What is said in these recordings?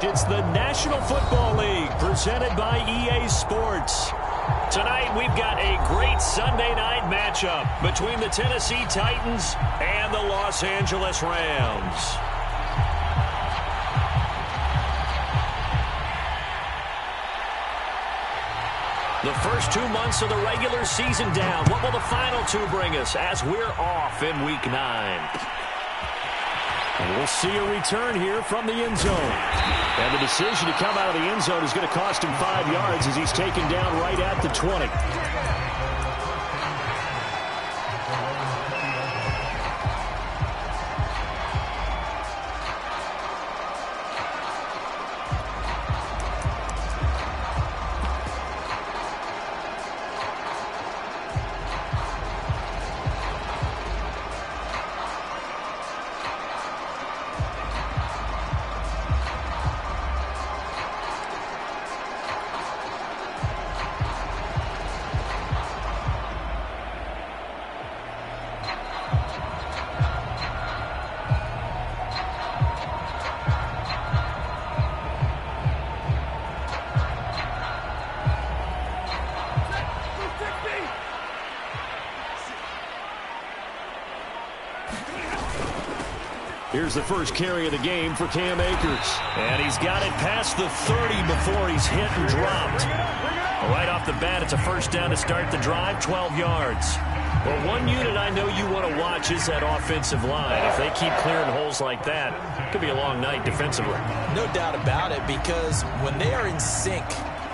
It's the National Football League presented by EA Sports. Tonight we've got a great Sunday night matchup between the Tennessee Titans and the Los Angeles Rams. The first 2 months of the regular season down. What will the final two bring us as we're off in Week 9? And we'll see a return here from the end zone. And the decision to come out of the end zone is going to cost him 5 yards as he's taken down right at the 20. Here's the first carry of the game for Cam Akers. And he's got it past the 30 before he's hit and dropped. Right off the bat, it's a first down to start the drive, 12 yards. Well, one unit I know you want to watch is that offensive line. If they keep clearing holes like that, it could be a long night defensively. No doubt about it, because when they are in sync,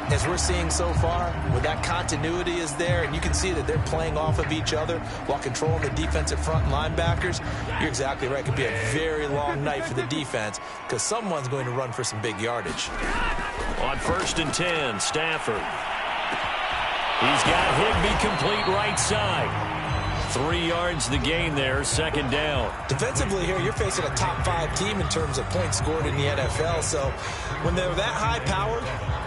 as we're seeing so far, where that continuity is there, and you can see that they're playing off of each other while controlling the defensive front linebackers, you're exactly right. It could be a very long night for the defense because someone's going to run for some big yardage. On 1st and 10, Stafford. He's got Higbee complete right side. 3 yards the gain there, second down. Defensively here, you're facing a top 5 team in terms of points scored in the NFL, so when they're that high powered,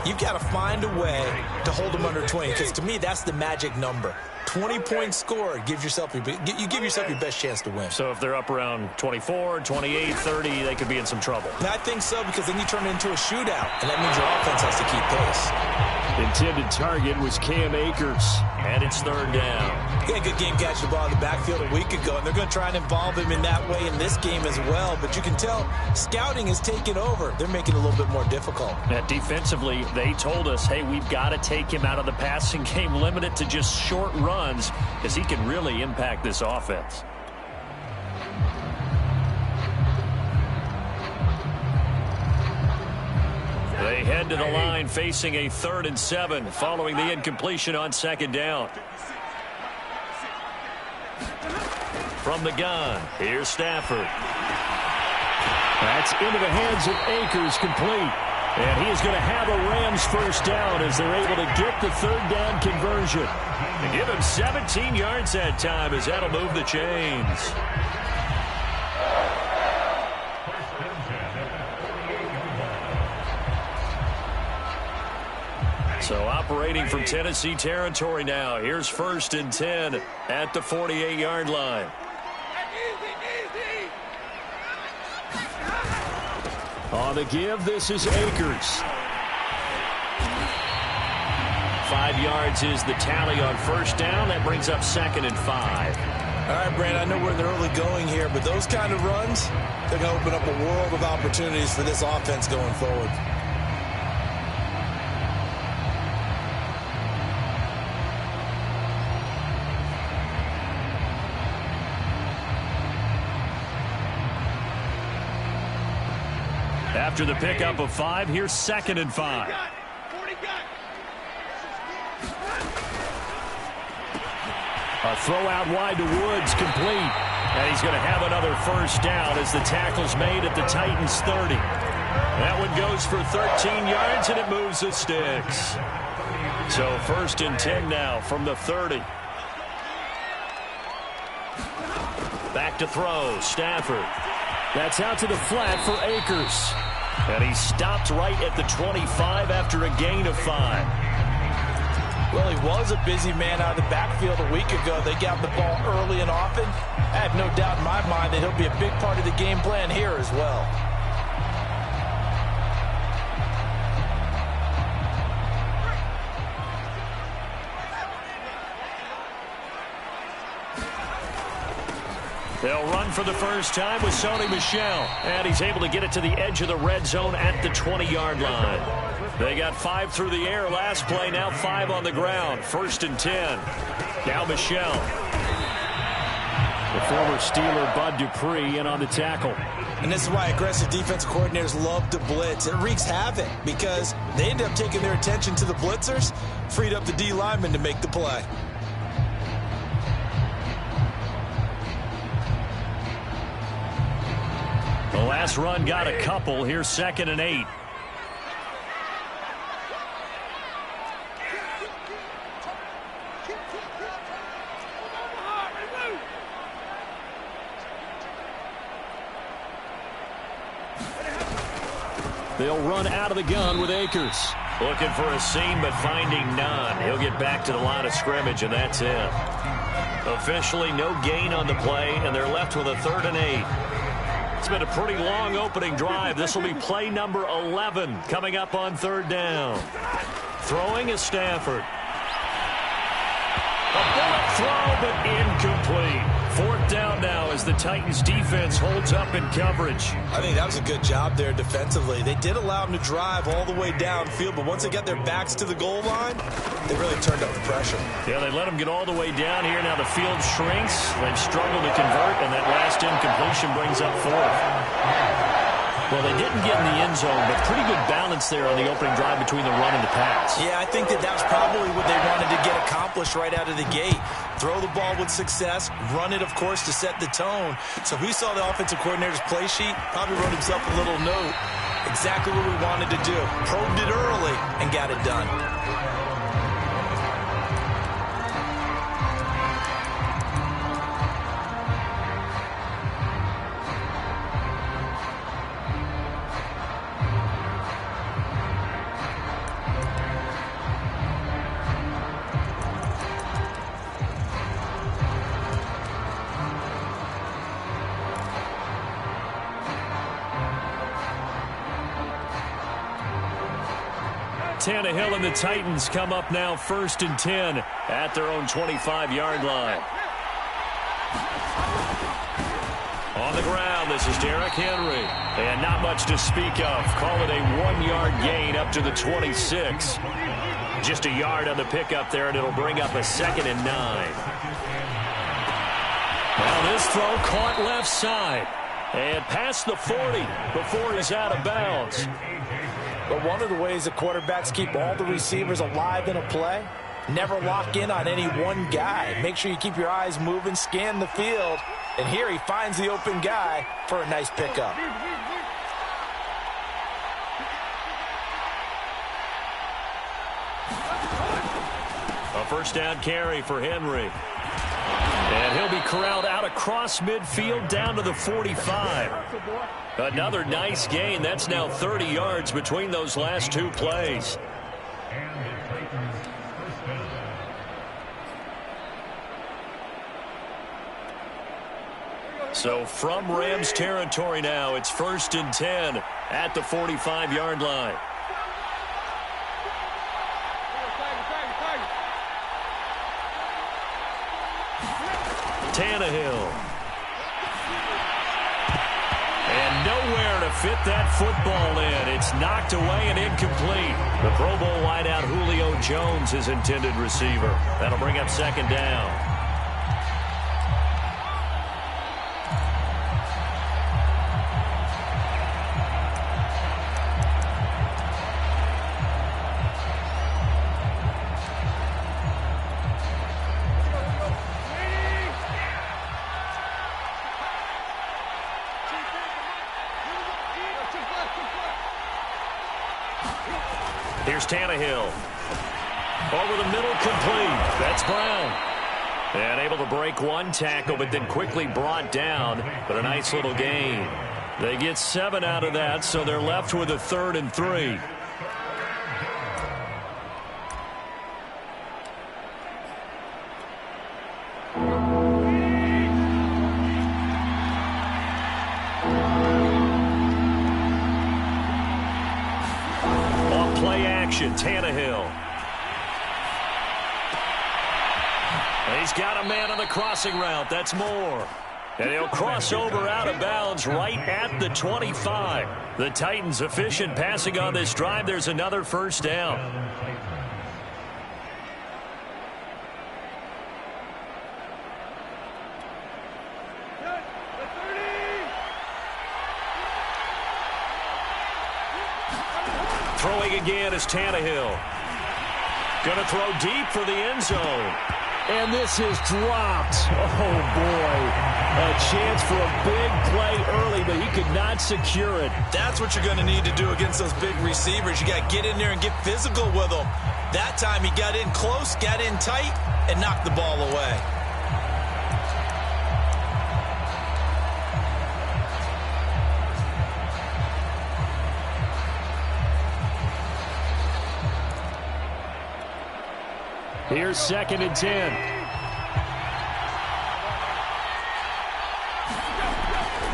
you've got to find a way to hold them under 20, because to me, that's the magic number. 20 points scored, you give yourself your best chance to win. So if they're up around 24, 28, 30, they could be in some trouble. And I think so, because then you turn it into a shootout, and that means your offense has to keep pace. Intended target was Cam Akers, and it's third down. He had a good game catching the ball in the backfield a week ago, and they're going to try and involve him in that way in this game as well. But you can tell scouting is taking over. They're making it a little bit more difficult. Defensively, they told us, hey, we've got to take him out of the passing game, limit it to just short runs, because he can really impact this offense. They head to the line facing a 3rd and 7 following the incompletion on second down. From the gun, here's Stafford. That's into the hands of Akers, complete. And he is going to have a Rams first down as they're able to get the third down conversion. And give him 17 yards that time as that'll move the chains. So operating from Tennessee territory now. Here's 1st and 10 at the 48-yard line. On the give, this is Akers. 5 yards is the tally on first down. That brings up 2nd and 5. All right, Brandon, I know we're in the early going here, but those kind of runs, they're going to open up a world of opportunities for this offense going forward. After the pickup of 5, here's 2nd and 5. A throw out wide to Woods, complete. And he's going to have another first down as the tackle's made at the Titans' 30. That one goes for 13 yards, and it moves the sticks. So 1st and 10 now from the 30. Back to throw, Stafford. That's out to the flat for Akers. And he stopped right at the 25 after a gain of 5. Well, he was a busy man out of the backfield a week ago. They got the ball early and often. I have no doubt in my mind that he'll be a big part of the game plan here as well. They'll run for the first time with Sony Michel. And he's able to get it to the edge of the red zone at the 20-yard line. They got 5 through the air last play, now 5 on the ground. 1st and 10. Now Michel. The former Steeler Bud Dupree in on the tackle. And this is why aggressive defensive coordinators love to blitz. It wreaks havoc because they end up taking their attention to the blitzers, freed up the D lineman to make the play. The last run got a couple. Here's 2nd and 8. They'll run out of the gun with Akers. Looking for a seam, but finding none. He'll get back to the line of scrimmage, and that's it. Officially no gain on the play, and they're left with a 3rd and 8. It's been a pretty long opening drive. This will be play number 11 coming up on 3rd down. Throwing is Stafford. A bullet throw, but incomplete. 4th down now as the Titans defense holds up in coverage. I think that was a good job there defensively. They did allow them to drive all the way downfield, but once they got their backs to the goal line, they really turned up the pressure. Yeah, they let them get all the way down here. Now the field shrinks. They've struggled to convert, and that last incompletion brings up 4th. Well, they didn't get in the end zone, but pretty good balance there on the opening drive between the run and the pass. Yeah, I think that was probably what they wanted to get accomplished right out of the gate. Throw the ball with success, run it, of course, to set the tone. So if we saw the offensive coordinator's play sheet, probably wrote himself a little note. Exactly what we wanted to do. Probed it early and got it done. Tannehill and the Titans come up now 1st and 10 at their own 25-yard line. On the ground, this is Derrick Henry. And not much to speak of. Call it a 1-yard gain up to the 26. Just a yard on the pickup there, and it'll bring up a 2nd and 9. Now this throw caught left side. And past the 40 before he's out of bounds. But one of the ways that quarterbacks keep all the receivers alive in a play, never lock in on any one guy. Make sure you keep your eyes moving, scan the field. And here he finds the open guy for a nice pickup. A 1st down carry for Henry. And he'll be corralled out across midfield down to the 45. Another nice gain. That's now 30 yards between those last 2 plays. So from Rams territory now, it's 1st and 10 at the 45-yard line. Tannehill. And nowhere to fit that football in. It's knocked away and incomplete. The Pro Bowl wideout Julio Jones, his intended receiver. That'll bring up 2nd down. Here's Tannehill. Over the middle, complete. That's Brown. And able to break one tackle, but then quickly brought down. But a nice little gain. They get 7 out of that, so they're left with a 3rd and 3. Tannehill. He's got a man on the crossing route. That's Moore. And he'll cross over out of bounds right at the 25. The Titans efficient passing on this drive. There's another first down. Throwing again is Tannehill. Going to throw deep for the end zone. And this is dropped. Oh, boy. A chance for a big play early, but he could not secure it. That's what you're going to need to do against those big receivers. You got to get in there and get physical with them. That time he got in close, got in tight, and knocked the ball away. Here's 2nd and 10.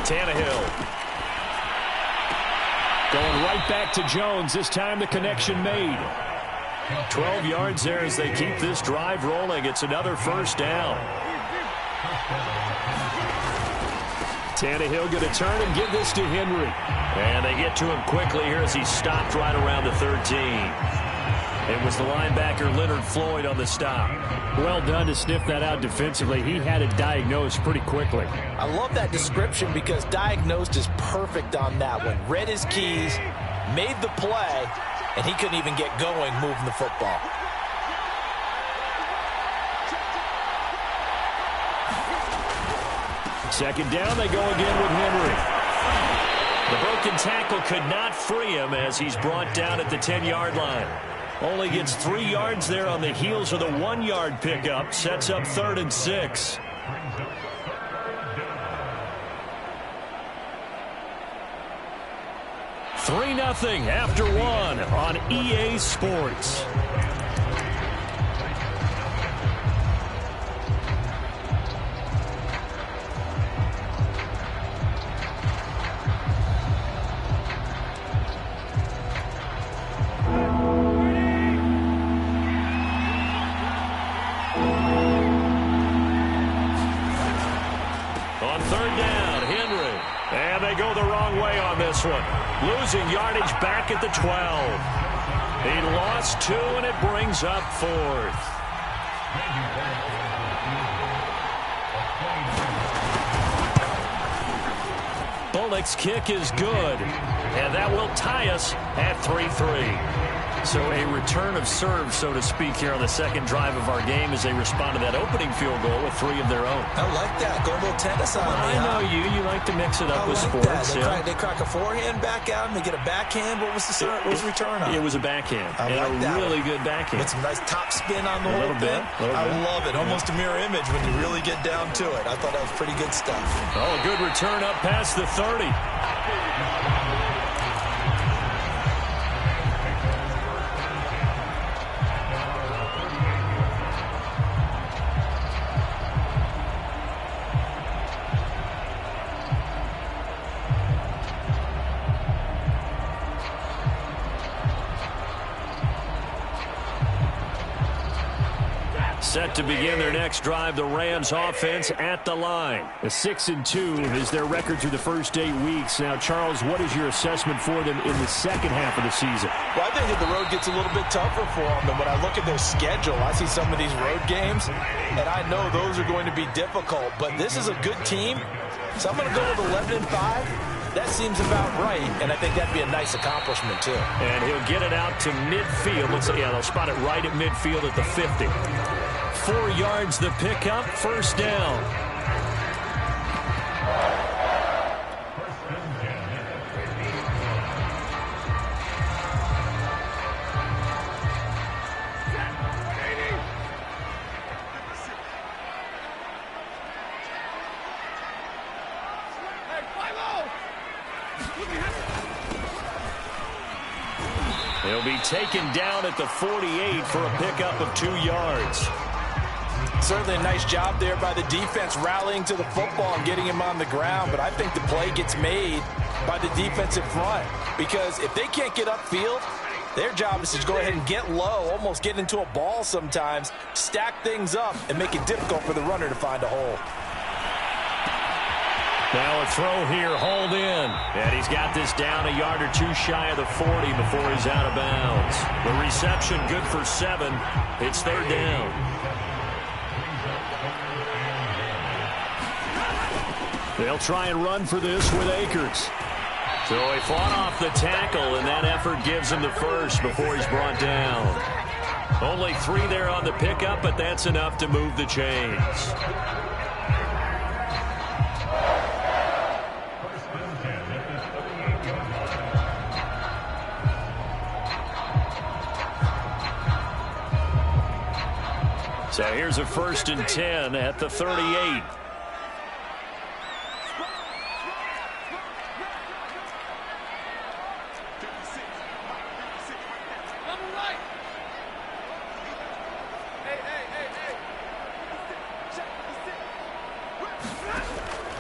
Tannehill. Going right back to Jones. This time the connection made. 12 yards there as they keep this drive rolling. It's another first down. Tannehill going to turn and give this to Henry. And they get to him quickly here as he stopped right around the 13. It was the linebacker Leonard Floyd on the stop. Well done to sniff that out defensively. He had it diagnosed pretty quickly. I love that description because diagnosed is perfect on that one. Read his keys, made the play, and he couldn't even get going moving the football. Second down, they go again with Henry. The broken tackle could not free him as he's brought down at the 10-yard line. Only gets 3 yards there on the heels of the 1-yard pickup. Sets up 3rd and 6. Three 3-0 after 1 on EA Sports. One. Losing yardage back at the 12. He lost 2, and it brings up 4th. Bullock's kick is good, and that will tie us at 3-3. So a return of serve, so to speak, here on the second drive of our game as they respond to that opening field goal with 3 of their own. I like that. Go a little tennis on me. I know you. You like to mix it up with sports. They crack a forehand back out, and they get a backhand. What was the return on? It was a backhand. I like that. Really good backhand. With some nice top spin on the whole thing. I love it. Almost a mirror image when you really get down to it. I thought that was pretty good stuff. Oh, a good return up past the 30. Set to begin their next drive, the Rams offense at the line. A 6-2 is their record through the first 8 weeks. Now, Charles, what is your assessment for them in the second half of the season? Well, I think that the road gets a little bit tougher for them. And when I look at their schedule, I see some of these road games, and I know those are going to be difficult. But this is a good team, so I'm going to go with 11-5. That seems about right, and I think that'd be a nice accomplishment, too. And he'll get it out to midfield. They'll spot it right at midfield at the 50. 4 yards the pickup, first down. He'll be taken down at the 48 for a pickup of 2 yards. Certainly a nice job there by the defense rallying to the football and getting him on the ground, but I think the play gets made by the defensive front because if they can't get upfield, their job is to go ahead and get low, almost get into a ball sometimes, stack things up, and make it difficult for the runner to find a hole. Now a throw here, hauled in. And he's got this down a yard or two shy of the 40 before he's out of bounds. The reception good for 7. It's third down. They'll try and run for this with Akers. So he fought off the tackle, and that effort gives him the first before he's brought down. Only 3 there on the pickup, but that's enough to move the chains. So here's a 1st and 10 at the 38.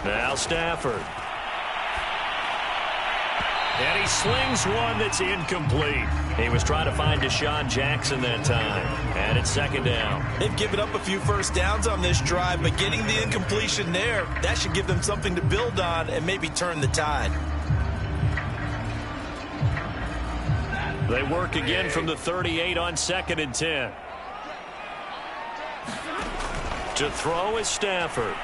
Now Stafford. And he slings one that's incomplete. He was trying to find Deshaun Jackson that time. And it's 2nd down. They've given up a few first downs on this drive, but getting the incompletion there, that should give them something to build on and maybe turn the tide. They work again from the 38 on 2nd and 10. To throw is Stafford.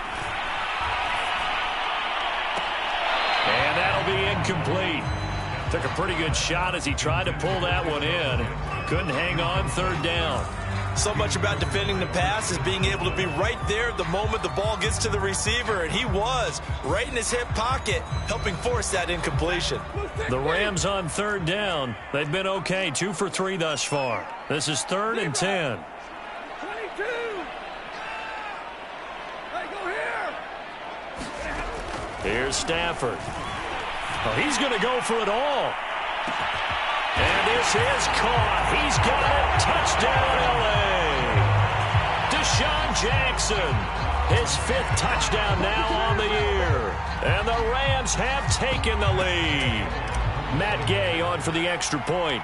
And that'll be incomplete. Took a pretty good shot as he tried to pull that one in. Couldn't hang on, 3rd down. So much about defending the pass is being able to be right there at the moment the ball gets to the receiver, and he was right in his hip pocket, helping force that incompletion. The Rams on 3rd down. They've been okay, 2 for 3 thus far. This is 3rd and 10. 22. Hey, go here. Here's Stafford. Oh, he's going to go for it all. And this is caught. He's got it. Touchdown, L.A. Deshaun Jackson. His 5th touchdown now on the year. And the Rams have taken the lead. Matt Gay on for the extra point.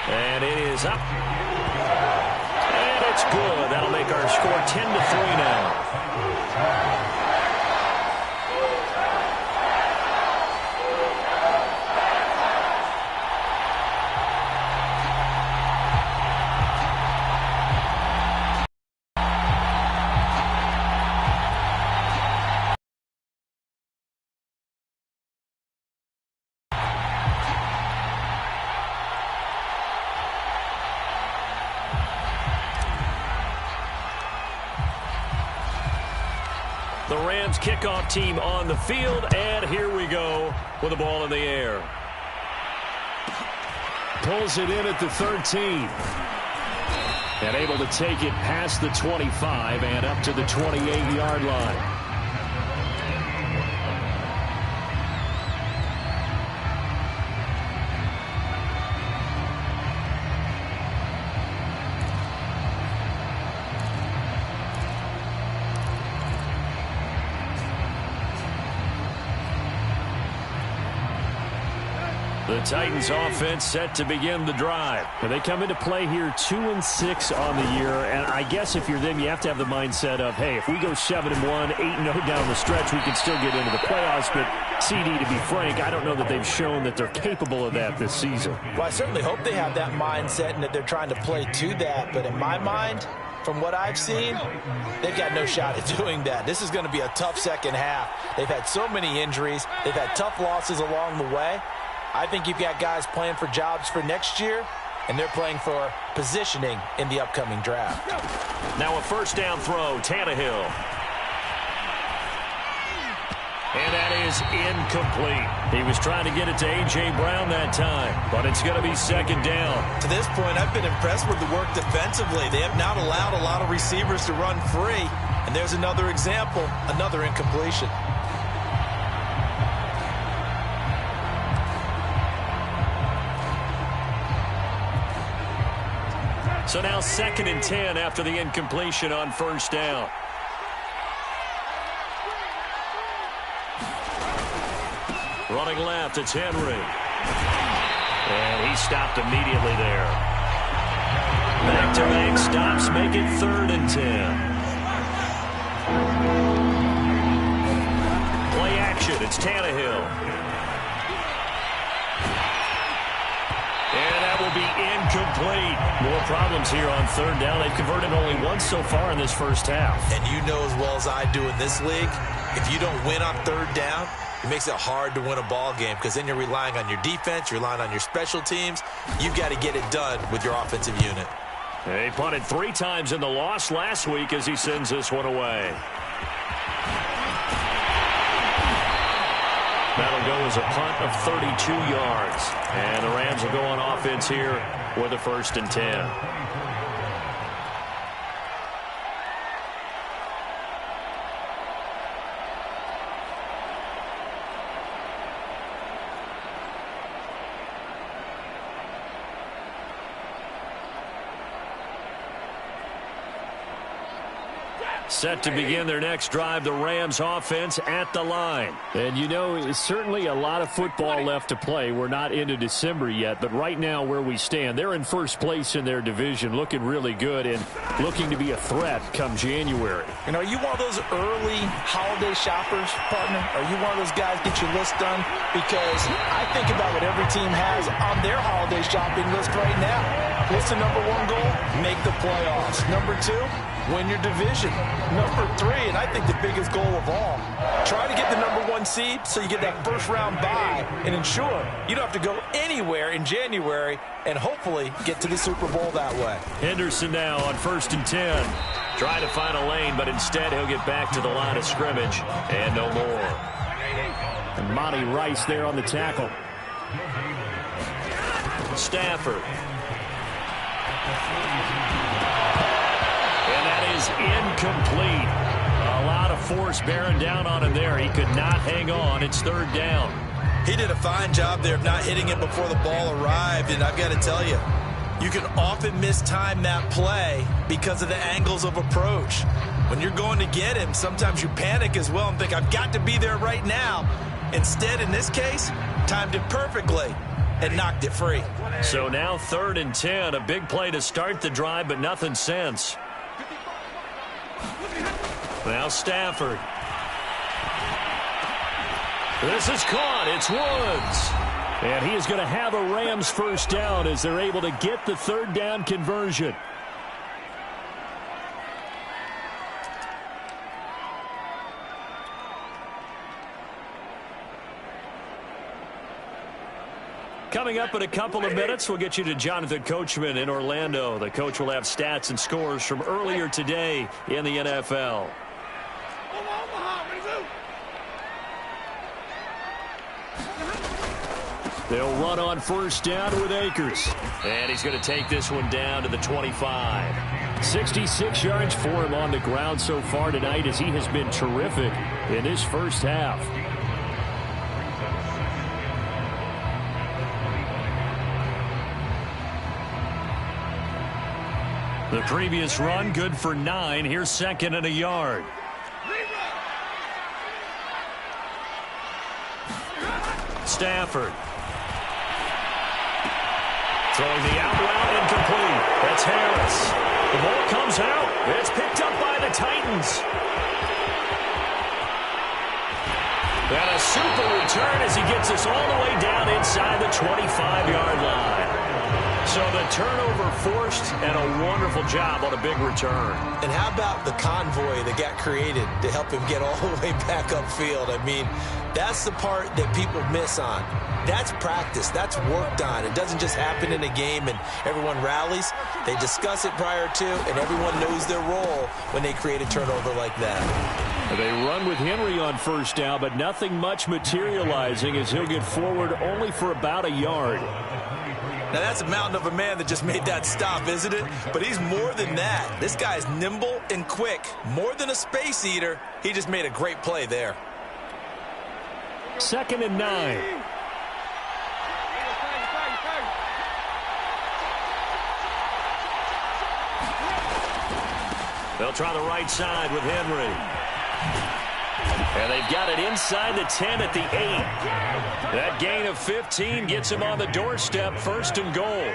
And it is up. And it's good. That'll make our score 10-3 now. The Rams kickoff team on the field, and here we go with the ball in the air. Pulls it in at the 13. And able to take it past the 25 and up to the 28-yard line. The Titans offense set to begin the drive. And they come into play here 2-6 on the year. And I guess if you're them, you have to have the mindset of, hey, if we go 7-1, 8-0 down the stretch, we can still get into the playoffs. But CD, to be frank, I don't know that they've shown that they're capable of that this season. Well, I certainly hope they have that mindset and that they're trying to play to that. But in my mind, from what I've seen, they've got no shot at doing that. This is going to be a tough second half. They've had so many injuries. They've had tough losses along the way. I think you've got guys playing for jobs for next year, and they're playing for positioning in the upcoming draft. Now a 1st down throw, Tannehill. And that is incomplete. He was trying to get it to A.J. Brown that time, but it's going to be 2nd down. To this point, I've been impressed with the work defensively. They have not allowed a lot of receivers to run free, and there's another example, another incompletion. So now 2nd and 10 after the incompletion on 1st down. Running left, it's Henry. And he stopped immediately there. Back-to-back stops make it 3rd and 10. Play action. It's Tannehill. And that will be incomplete. More problems here on third down. They've converted only once so far in this first half. And you know as well as I do in this league, if you don't win on third down, it makes it hard to win a ball game because then you're relying on your defense, you're relying on your special teams. You've got to get it done with your offensive unit. He punted 3 times in the loss last week as he sends this one away. That'll go as a punt of 32 yards. And the Rams will go on offense here with a 1st and 10. Set to begin their next drive, the Rams offense at the line. And you know, it's certainly a lot of football left to play. We're not into December yet, but right now where we stand, they're in first place in their division, looking really good and looking to be a threat come January. And are you one of those early holiday shoppers, partner? Are you one of those guys get your list done? Because I think about what every team has on their holiday shopping list right now. What's the number 1 goal? Make the playoffs. Number 2, win your division. Number 3, and I think the biggest goal of all, try to get the number 1 seed so you get that first round bye and ensure you don't have to go anywhere in January and hopefully get to the Super Bowl that way. Henderson now on 1st and 10. Trying to find a lane, but instead he'll get back to the line of scrimmage and no more. And Monty Rice there on the tackle. Stafford. And that is incomplete. A lot of force bearing down on him there. He could not hang on. It's 3rd down. He did a fine job there of not hitting it before the ball arrived, and I've got to tell you, you can often mistime that play because of the angles of approach. When you're going to get him, sometimes you panic as well and think, I've got to be there right now. Instead, in this case, timed it perfectly and knocked it free. So now 3rd and 10, a big play to start the drive, but nothing since. Now Stafford. This is caught. It's Woods. And he is going to have a Rams 1st down as they're able to get the 3rd down conversion. Coming up in a couple of minutes, we'll get you to Jonathan Coachman in Orlando. The coach will have stats and scores from earlier today in the NFL. They'll run on 1st down with Akers. And he's going to take this one down to the 25. 66 yards for him on the ground so far tonight as he has been terrific in his first half. The previous run, good for 9. Here's 2nd and a yard. Stafford. Throwing the out route, incomplete. That's Harris. The ball comes out. It's picked up by the Titans. And a super return as he gets us all the way down inside the 25-yard line. So the turnover forced and a wonderful job on a big return. And how about the convoy that got created to help him get all the way back upfield? I mean, that's the part that people miss on. That's practice. That's worked on. It doesn't just happen in a game and everyone rallies. They discuss it prior to, and everyone knows their role when they create a turnover like that. They run with Henry on 1st down, but nothing much materializing as he'll get forward only for about a yard. Now, that's a mountain of a man that just made that stop, isn't it? But he's more than that. This guy's nimble and quick. More than a space eater. He just made a great play there. 2nd and 9. They'll try the right side with Henry. And they've got it inside the 10 at the 8. That gain of 15 gets him on the doorstep, 1st and goal.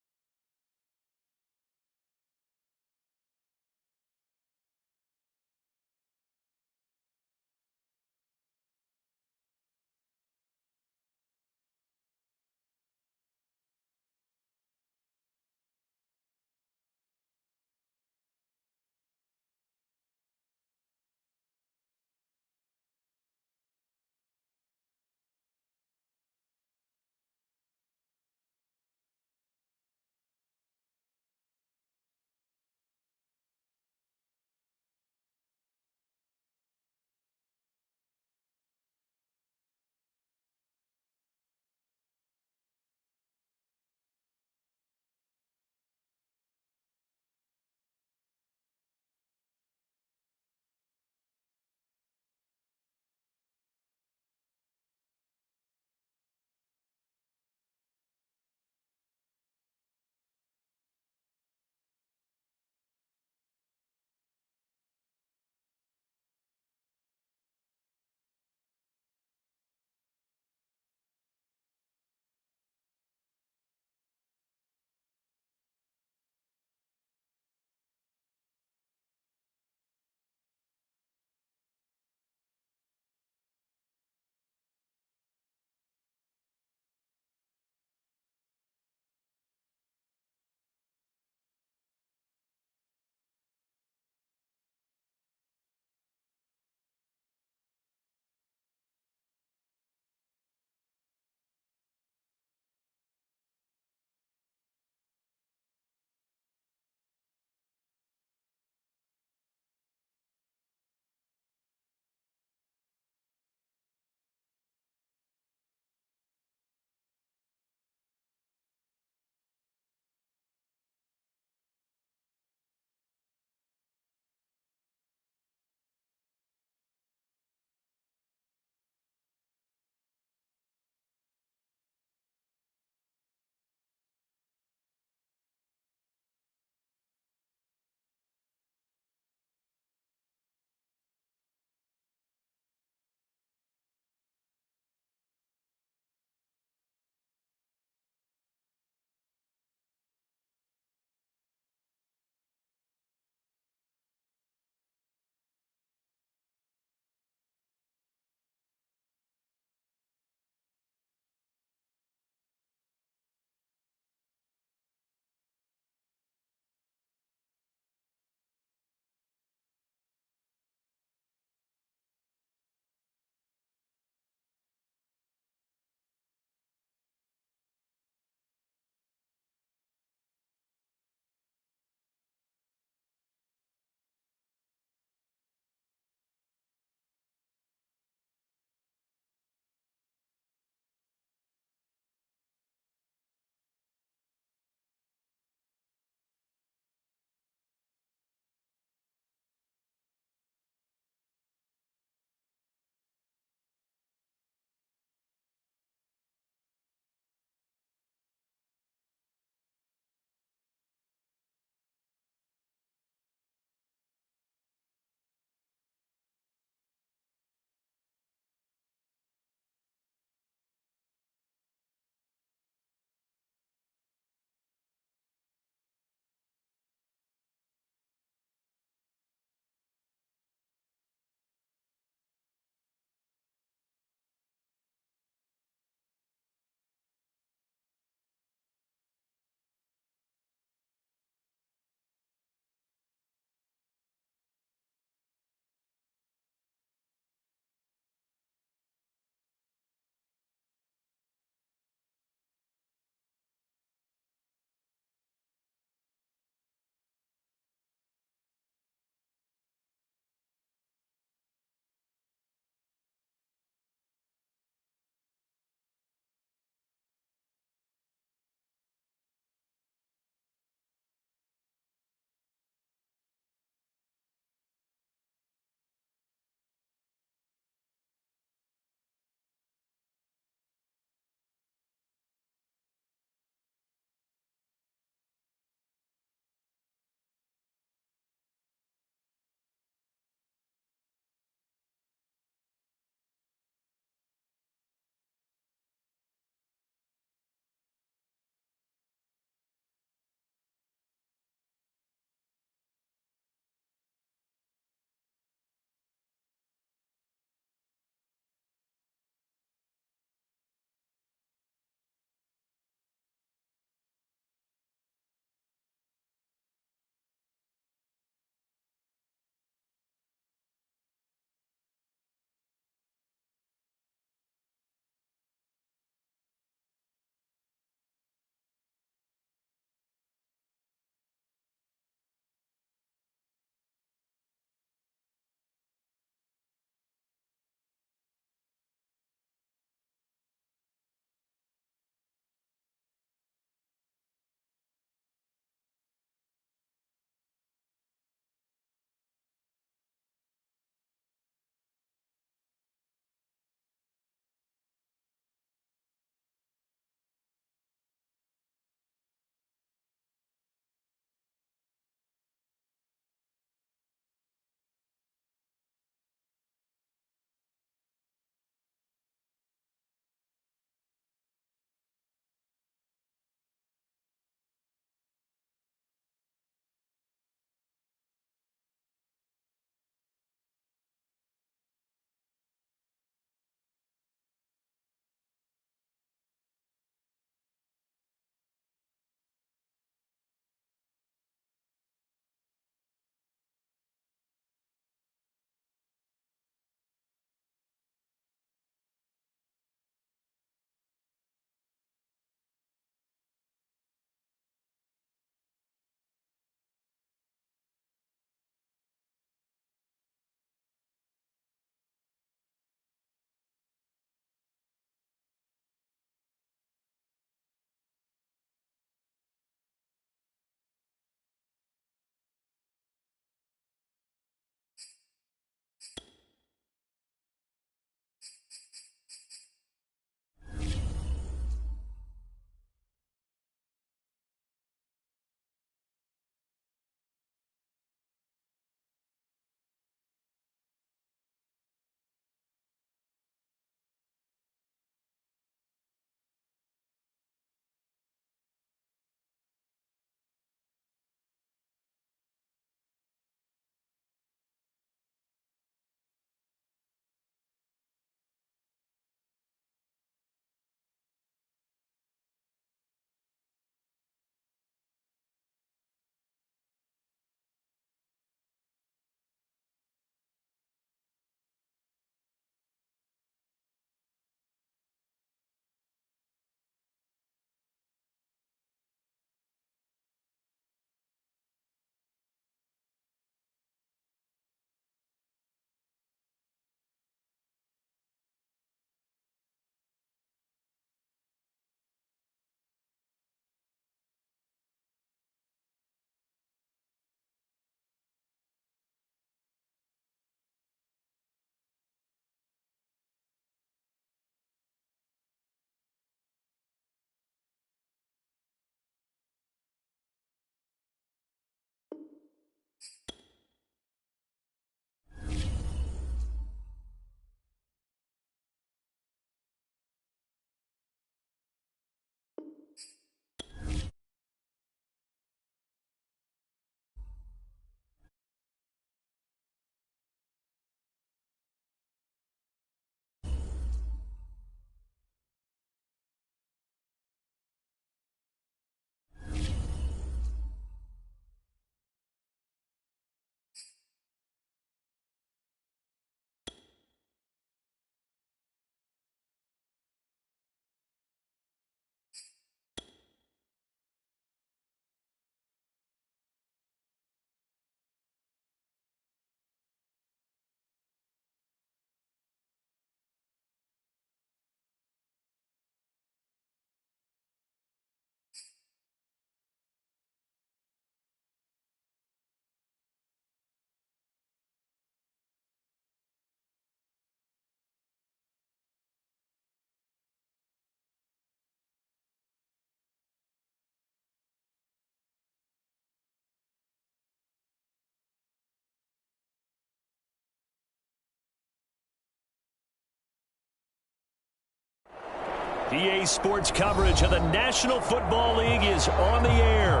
EA Sports coverage of the National Football League is on the air.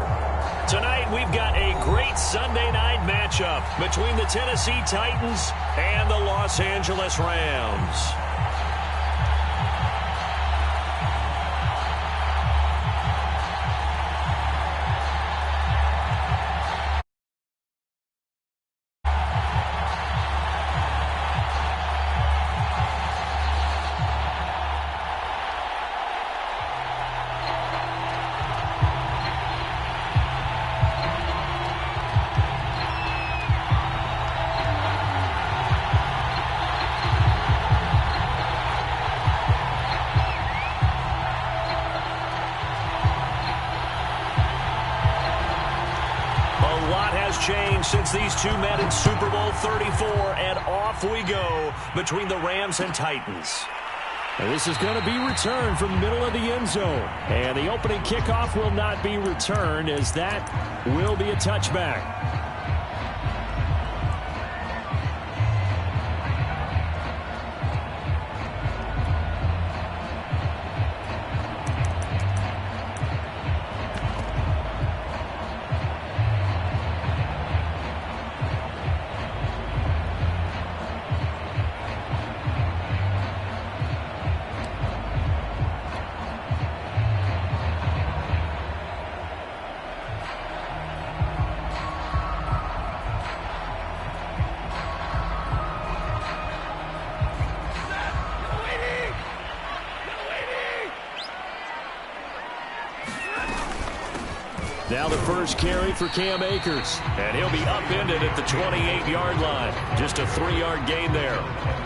Tonight, we've got a great Sunday night matchup between the Tennessee Titans and the Los Angeles Rams. Changed since these two met in Super Bowl 34, and off we go between the Rams and Titans. And this is going to be returned from the middle of the end zone. And the opening kickoff will not be returned, as that will be a touchback. Now the first carry for Cam Akers. And he'll be upended at the 28-yard line. Just a 3-yard gain there.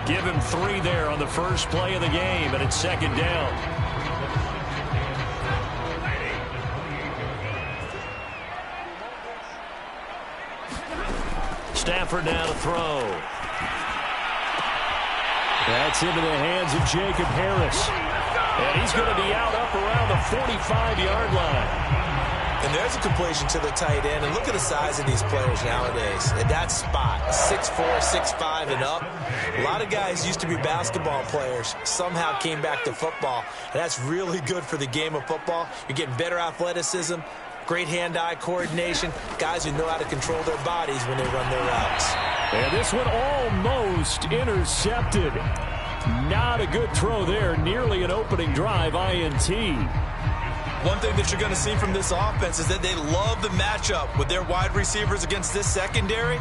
Give him 3 there on the first play of the game, and it's second down. Stafford now to throw. That's into the hands of Jacob Harris. And he's going to be out up around the 45-yard line. And there's a completion to the tight end. And look at the size of these players nowadays. At that spot, 6'4", 6'5", and up. A lot of guys used to be basketball players, somehow came back to football. And that's really good for the game of football. You're getting better athleticism, great hand-eye coordination, guys who know how to control their bodies when they run their routes. And this one almost intercepted. Not a good throw there. Nearly an opening drive INT. One thing that you're going to see from this offense is that they love the matchup with their wide receivers against this secondary.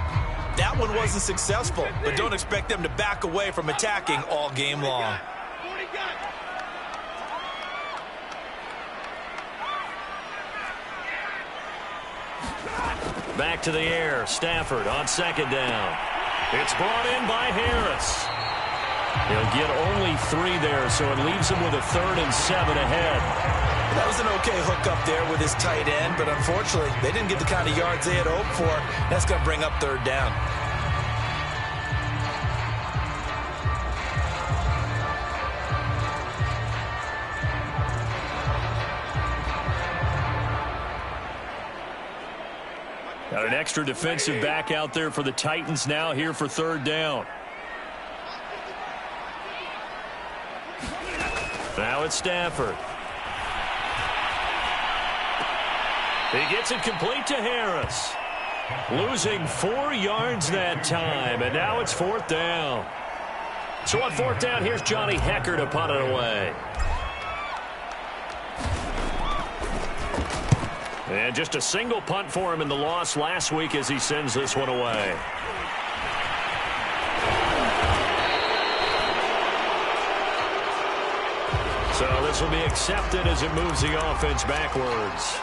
That one wasn't successful, but don't expect them to back away from attacking all game long. Back to the air. Stafford on second down. It's brought in by Harris. He'll get only 3 there, so it leaves him with a 3rd and 7 ahead. That was an okay hook up there with his tight end, but unfortunately, they didn't get the kind of yards they had hoped for. That's going to bring up 3rd down. Got an extra defensive back out there for the Titans now here for 3rd down. Now it's Stafford. He gets it complete to Harris. Losing 4 yards that time, and now it's 4th down. So on 4th down, here's Johnny Hekker to punt it away. And just a single punt for him in the loss last week as he sends this one away. So this will be accepted as it moves the offense backwards.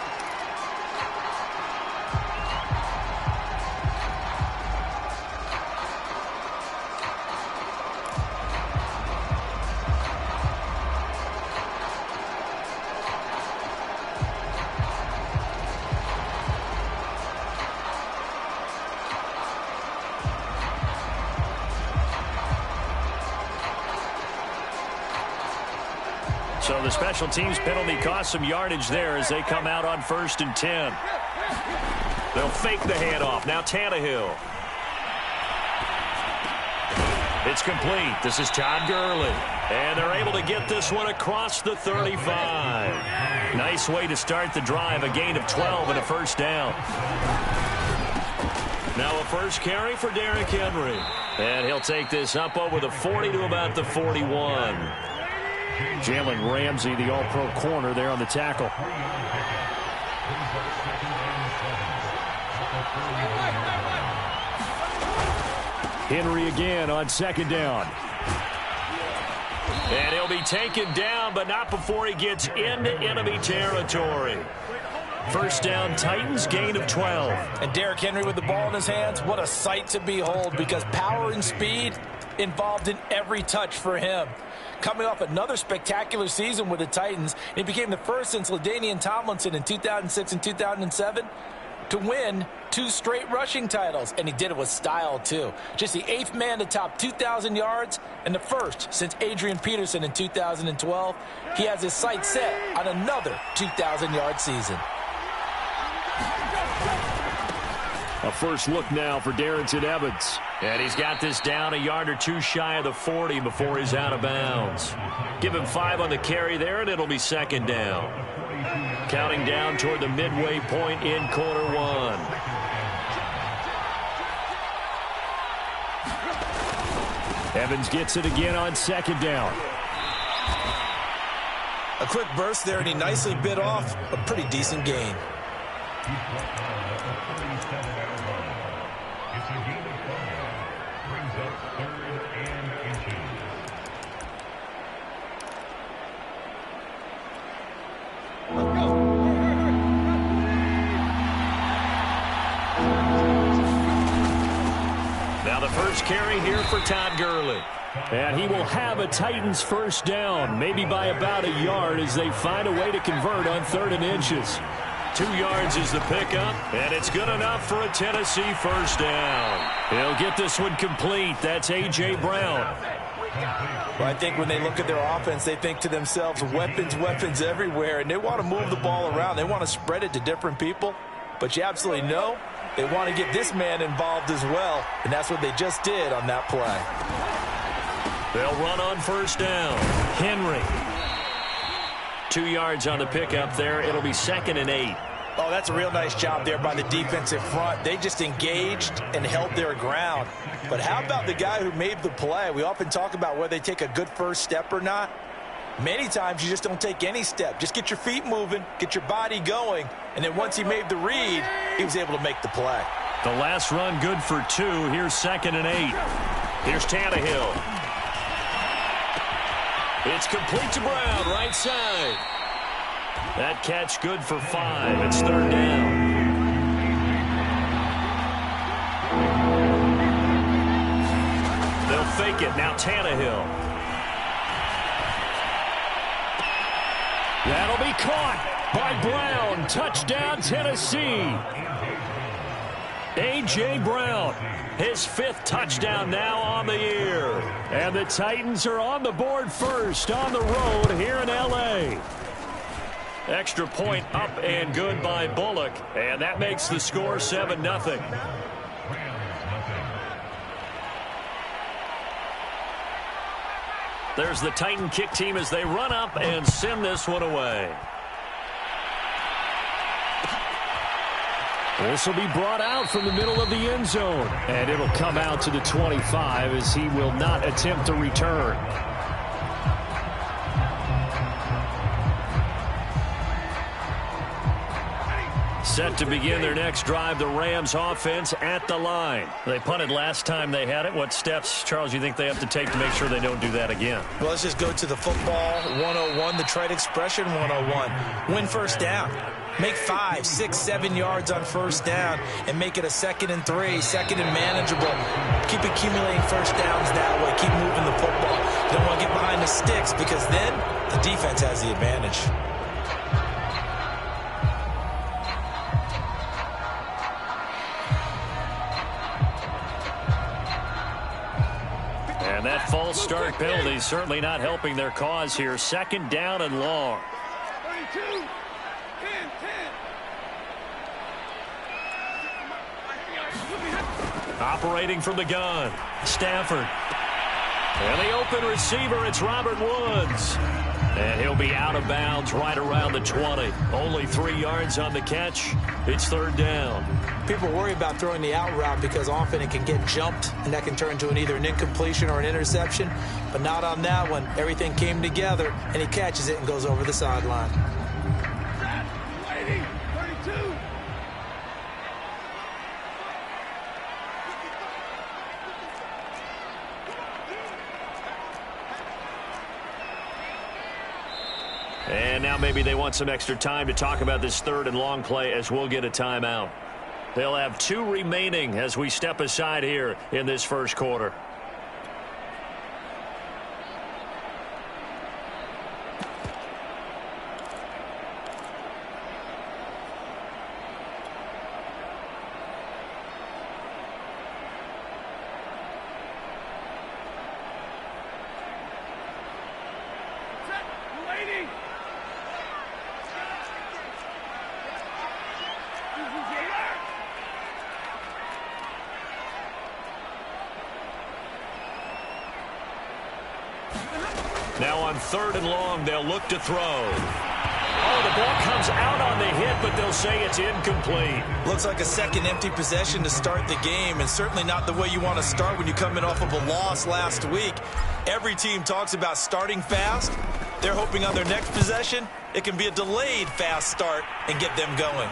So the special teams penalty cost some yardage there as they come out on 1st and 10. They'll fake the handoff. Now Tannehill. It's complete. This is Todd Gurley. And they're able to get this one across the 35. Nice way to start the drive. A gain of 12 and a first down. Now a first carry for Derrick Henry. And he'll take this up over the 40 to about the 41. Jalen Ramsey, the all-pro corner there on the tackle. Henry again on second down. And he'll be taken down, but not before he gets into enemy territory. First down, Titans, gain of 12. And Derrick Henry with the ball in his hands, what a sight to behold, because power and speed involved in every touch for him. Coming off another spectacular season with the Titans, he became the first since LaDainian Tomlinson in 2006 and 2007 to win 2 straight rushing titles, and he did it with style too. Just the 8th man to top 2,000 yards and the first since Adrian Peterson in 2012. He has his sights set on another 2,000-yard season. A first look now for Darrynton Evans. And he's got this down a yard or 2 shy of the 40 before he's out of bounds. Give him 5 on the carry there, and it'll be second down. Counting down toward the midway point in quarter 1. Evans gets it again on second down. A quick burst there, and he nicely bit off a pretty decent gain. Now the first carry here for Todd Gurley. And he will have a Titans first down, maybe by about a yard as they find a way to convert on 3rd and inches. 2 yards is the pickup, and it's good enough for a Tennessee first down. He'll get this one complete. That's A.J. Brown. Well, I think when they look at their offense, they think to themselves, weapons, weapons everywhere, and they want to move the ball around. They want to spread it to different people, but you absolutely know they want to get this man involved as well, and that's what they just did on that play. They'll run on first down. Henry. 2 yards on the pickup there. It'll be 2nd and 8. Oh, that's a real nice job there by the defensive front. They just engaged and held their ground. But how about the guy who made the play? We often talk about whether they take a good first step or not. Many times you just don't take any step. Just get your feet moving, get your body going, and then once he made the read, he was able to make the play. The last run good for 2. Here's 2nd and 8. Here's Tannehill. It's complete to Brown, right side. That catch good for 5. It's 3rd down. They'll fake it. Now Tannehill. That'll be caught by Brown. Touchdown, Tennessee. A.J. Brown, his 5th touchdown now on the year. And the Titans are on the board first on the road here in L.A. Extra point up and good by Bullock. And that makes the score 7-0. There's the Titan kick team as they run up and send this one away. This will be brought out from the middle of the end zone. And it'll come out to the 25 as he will not attempt to return. Set to begin their next drive, the Rams offense at the line. They punted last time they had it. What steps, Charles, you think they have to take to make sure they don't do that again? Well, let's just go to the football 101, the trade expression 101. Win first down. Make 5, 6, 7 yards on first down and make it a 2nd and 3, 2nd and manageable. Keep accumulating first downs that way. Keep moving the football. You don't want to get behind the sticks because then the defense has the advantage. And that false start penalty certainly not helping their cause here. 2nd down and long. 32, 10, 10. Operating from the gun, Stafford. And the open receiver, it's Robert Woods. And he'll be out of bounds right around the 20. Only 3 yards on the catch. It's third down. People worry about throwing the out route because often it can get jumped, and that can turn into either an incompletion or an interception. But not on that one. Everything came together, and he catches it and goes over the sideline. Waiting. 32. And now maybe they want some extra time to talk about this third and long play as we'll get a timeout. They'll have 2 remaining as we step aside here in this first quarter. Waiting. Now on third and long, they'll look to throw. Oh, the ball comes out on the hit, but they'll say it's incomplete. Looks like a second empty possession to start the game, and certainly not the way you want to start when you come in off of a loss last week. Every team talks about starting fast. They're hoping on their next possession, it can be a delayed fast start and get them going.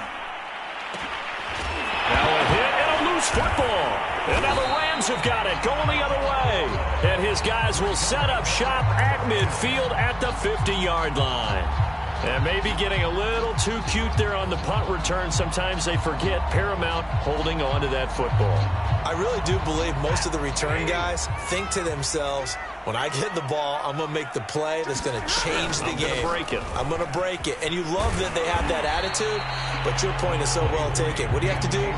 Now a hit and a loose football. And now the Rams have got it, going the other way. And his guys will set up shop at midfield at the 50-yard line. And maybe getting a little too cute there on the punt return. Sometimes they forget Paramount holding on to that football. I really do believe most of the return guys think to themselves, when I get the ball, I'm going to make the play that's going to change the game. I'm going to break it. And you love that they have that attitude, but your point is so well taken. What do you have to do?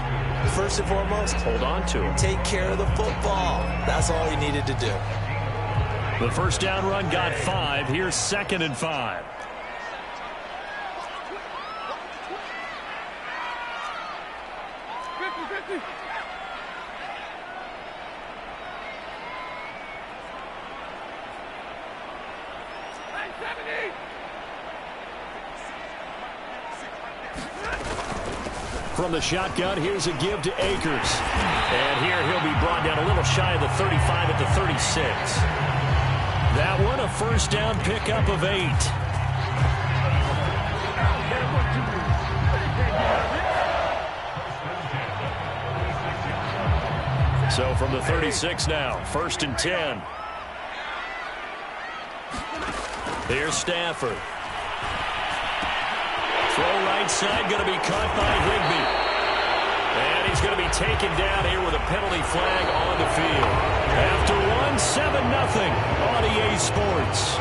First and foremost, hold on to it. Take care of the football. That's all he needed to do. The first down run got 5. Here's 2nd and 5. From the shotgun, here's a give to Akers. And here he'll be brought down a little shy of the 35 at the 36. That one a first down pickup of 8. So from the 36 now, 1st and 10. Here's Stafford. Throw right side, going to be caught by Higbee. And he's going to be taken down here with a penalty flag on the field. After one, 7-0 on EA Sports.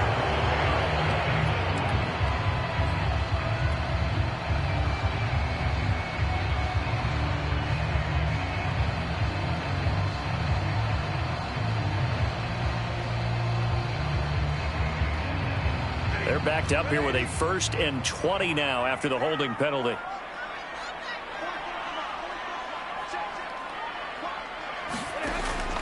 They're backed up here with a 1st and 20 now after the holding penalty.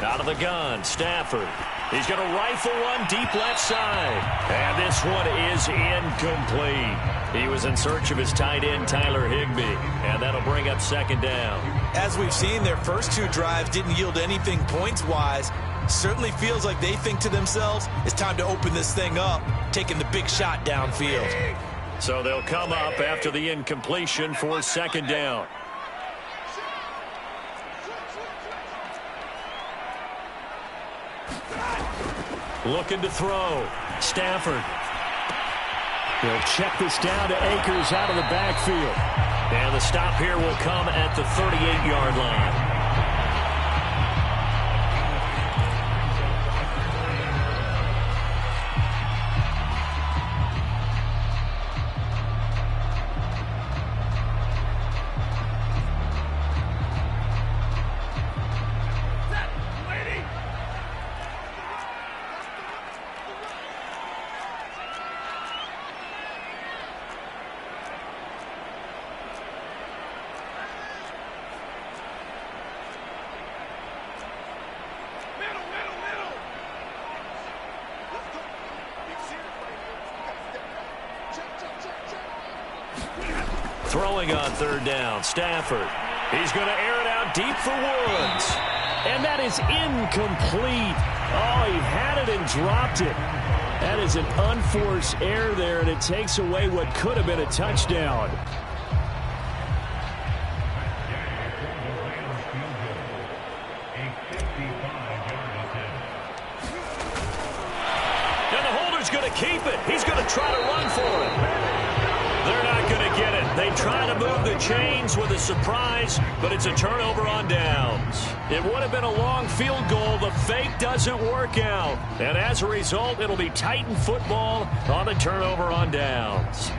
Out of the gun, Stafford. He's going to rifle one deep left side. And this one is incomplete. He was in search of his tight end, Tyler Higbee. And that'll bring up 2nd down. As we've seen, their first 2 drives didn't yield anything points-wise. Certainly feels like they think to themselves, it's time to open this thing up, taking the big shot downfield. So they'll come up after the incompletion for 2nd down. Looking to throw. Stafford. He'll check this down to Akers out of the backfield. And the stop here will come at the 38-yard line. Throwing on third down, Stafford. He's going to air it out deep for Woods. And that is incomplete. Oh, he had it and dropped it. That is an unforced error there, and it takes away what could have been a touchdown. And the holder's going to keep it. He's going to try to run for it. They're not going to get it. They try to move the chains with a surprise, but it's a turnover on downs. It would have been a long field goal. The fake doesn't work out. And as a result, it'll be Titan football on the turnover on downs.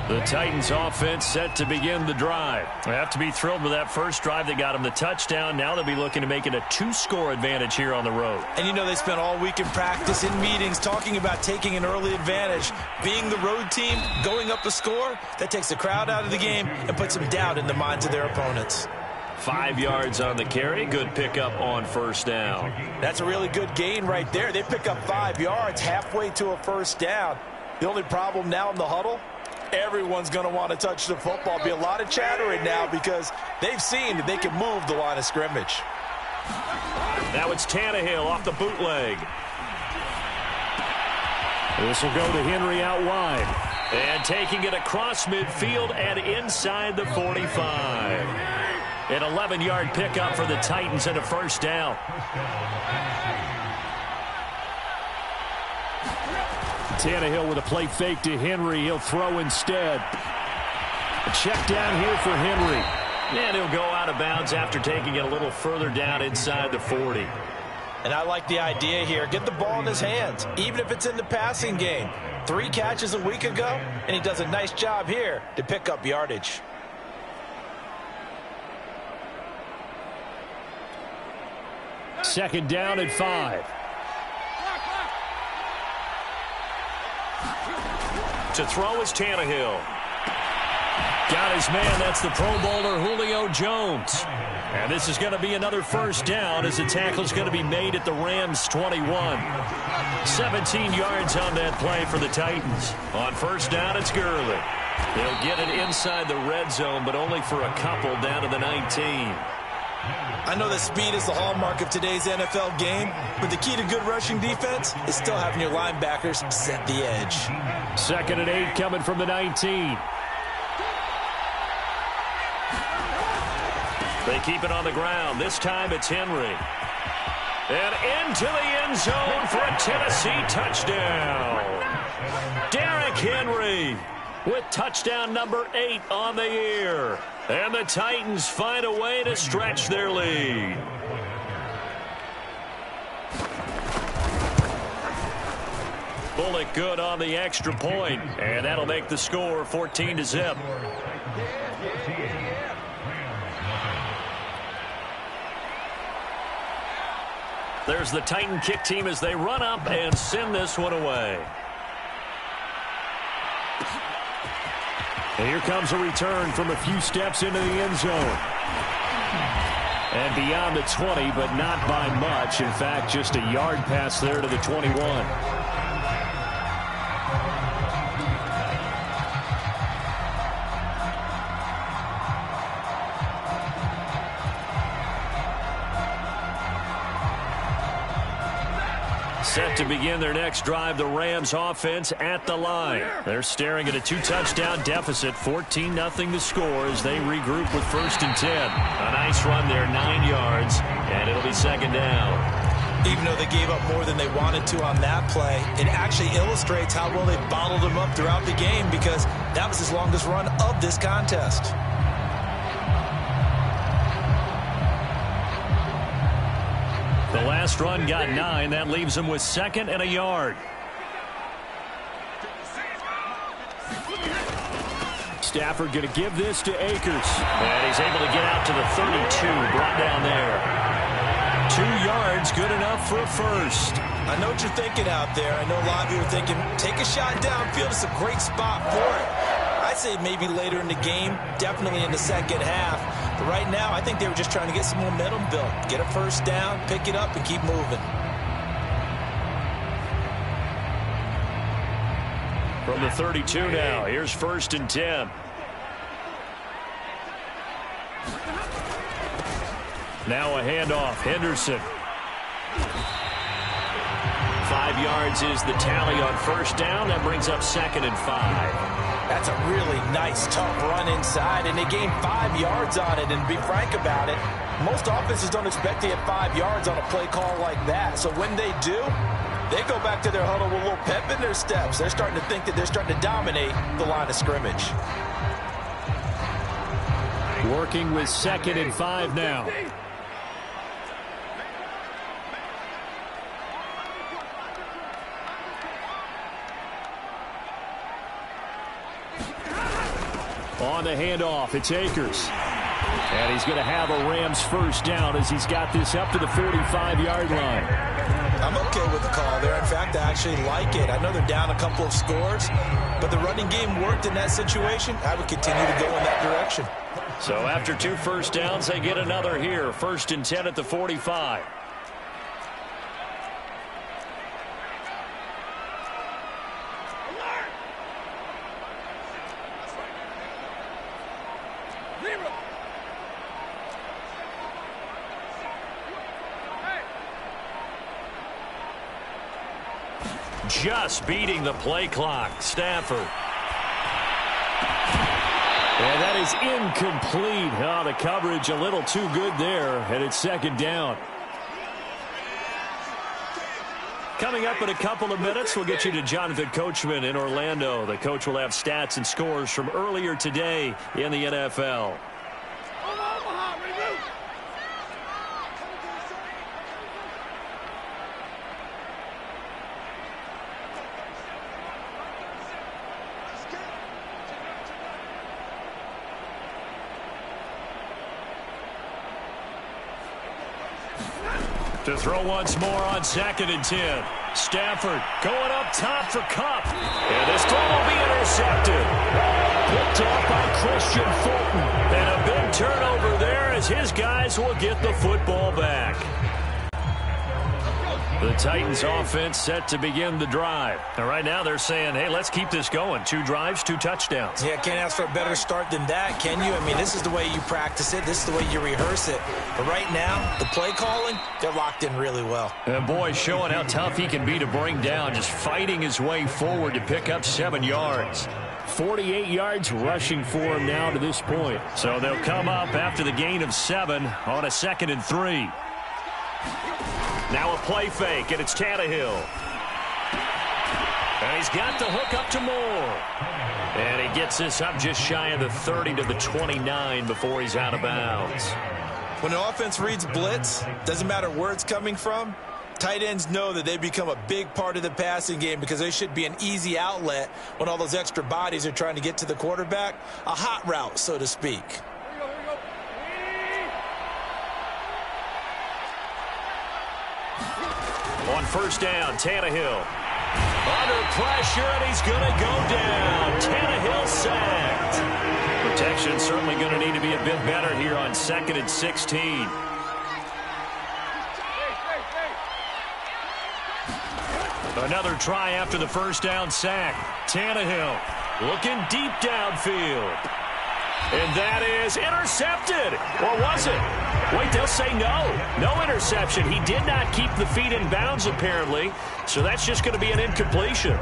The Titans offense set to begin the drive. They have to be thrilled with that first drive that got them the touchdown. Now they'll be looking to make it a 2-score advantage here on the road. And you know they spent all week in practice, in meetings, talking about taking an early advantage. Being the road team, going up a score, that takes the crowd out of the game and puts some doubt in the minds of their opponents. 5 yards on the carry. Good pickup on first down. That's a really good gain right there. They pick up 5 yards halfway to a first down. The only problem now in the huddle, everyone's going to want to touch the football. Be a lot of chattering now because they've seen that they can move the line of scrimmage. Now it's Tannehill off the bootleg. This will go to Henry out wide. And taking it across midfield and inside the 45. An 11-yard pickup for the Titans and a first down. Tannehill with a play fake to Henry. He'll throw instead. A check down here for Henry. And he'll go out of bounds after taking it a little further down inside the 40. And I like the idea here. Get the ball in his hands, even if it's in the passing game. 3 catches a week ago, and he does a nice job here to pick up yardage. Second down and 5. To throw is Tannehill. Got his man. That's the Pro Bowler Julio Jones. And this is going to be another first down as the tackle is going to be made at the Rams' 21. 17 yards on that play for the Titans. On first down, it's Gurley. They'll get it inside the red zone, but only for a couple down to the 19. I know that speed is the hallmark of today's NFL game, but the key to good rushing defense is still having your linebackers set the edge. Second and 8 coming from the 19. They keep it on the ground. This time it's Henry. And into the end zone for a Tennessee touchdown. Derrick Henry with touchdown number 8 on the year. And the Titans find a way to stretch their lead. Bullock good on the extra point, and that'll make the score 14-0. There's the Titan kick team as they run up and send this one away. And here comes a return from a few steps into the end zone. And beyond the 20, but not by much. In fact, just a yard pass there to the 21. Set to begin their next drive, the Rams offense at the line. They're staring at a 2-touchdown deficit, 14-0 the score as they regroup with 1st and 10. A nice run there, 9 yards, and it'll be second down. Even though they gave up more than they wanted to on that play, it actually illustrates how well they bottled them up throughout the game because that was his longest run of this contest. The last run got 9. That leaves them with 2nd and a yard. Stafford going to give this to Akers. And he's able to get out to the 32, brought down there. 2 yards, good enough for a first. I know what you're thinking out there. I know a lot of you are thinking, take a shot downfield. It's a great spot for it. I'd say maybe later in the game, definitely in the second half. But right now, I think they were just trying to get some momentum built. Get a first down, pick it up, and keep moving. From the 32 now, here's 1st and 10. Now a handoff, Henderson. 5 yards is the tally on 1st down. That brings up 2nd and 5. That's a really nice, tough run inside, and they gained 5 yards on it. And to be frank about it, most offenses don't expect to get 5 yards on a play call like that. So when they do, they go back to their huddle with a little pep in their steps. They're starting to think that they're starting to dominate the line of scrimmage. Working with 2nd and 5 now. On the handoff, it's Akers. And he's going to have a Rams 1st down as he's got this up to the 45-yard line. I'm okay with the call there. In fact, I actually like it. I know they're down a couple of scores, but the running game worked in that situation. I would continue to go in that direction. So after 2 first downs, they get another here. 1st and 10 at the 45. Just beating the play clock. Stafford. And that is incomplete. Oh, the coverage a little too good there, and it's 2nd down. Coming up in a couple of minutes, we'll get you to Jonathan Coachman in Orlando. The coach will have stats and scores from earlier today in the NFL. To throw once more on 2nd and 10. Stafford going up top for Kupp. And this throw will be intercepted. Picked off by Christian Fulton. And a big turnover there as his guys will get the football back. The Titans offense set to begin the drive. And right now they're saying, hey, let's keep this going. 2 drives, 2 touchdowns. Yeah, can't ask for a better start than that, can you? I mean, this is the way you practice it. This is the way you rehearse it. But right now, the play calling, they're locked in really well. And boy, showing how tough he can be to bring down, just fighting his way forward to pick up 7 yards. 48 yards rushing for him now to this point. So they'll come up after the gain of 7 on a 2nd and 3. Now a play fake, and it's Tannehill. And he's got the hook up to Moore. And he gets this up just shy of the 30 to the 29 before he's out of bounds. When an offense reads blitz, doesn't matter where it's coming from, tight ends know that they become a big part of the passing game because they should be an easy outlet when all those extra bodies are trying to get to the quarterback. A hot route, so to speak. On 1st down, Tannehill. Under pressure, and he's going to go down. Tannehill sacked. Protection certainly going to need to be a bit better here on 2nd and 16. Another try after the 1st down sack. Tannehill looking deep downfield. And that is intercepted. Or was it? Wait, they'll say no. No interception. He did not keep the feet in bounds, apparently. So that's just going to be an incompletion.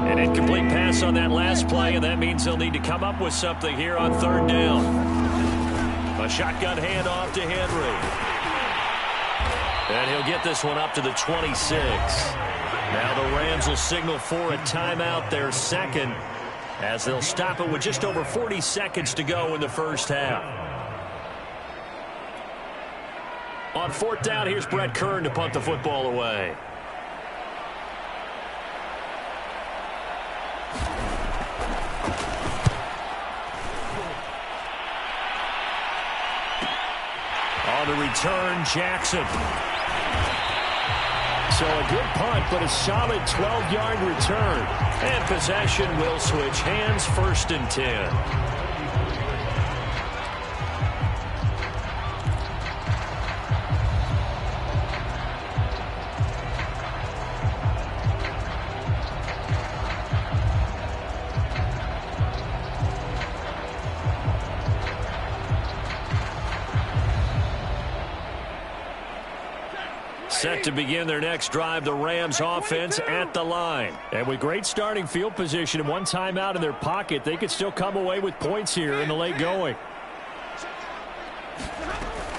An incomplete pass on that last play, and that means they'll need to come up with something here on 3rd down. A shotgun handoff to Henry. And he'll get this one up to the 26. Now the Rams will signal for a timeout, their 2nd, as they'll stop it with just over 40 seconds to go in the 1st half. On 4th down, here's Brett Kern to punt the football away. On the return, Jackson. So a good punt, but a solid 12-yard return. And possession will switch hands, 1st and 10. Set to begin their next drive, the Rams offense at the line. And with great starting field position and one timeout in their pocket, they could still come away with points here in the late going.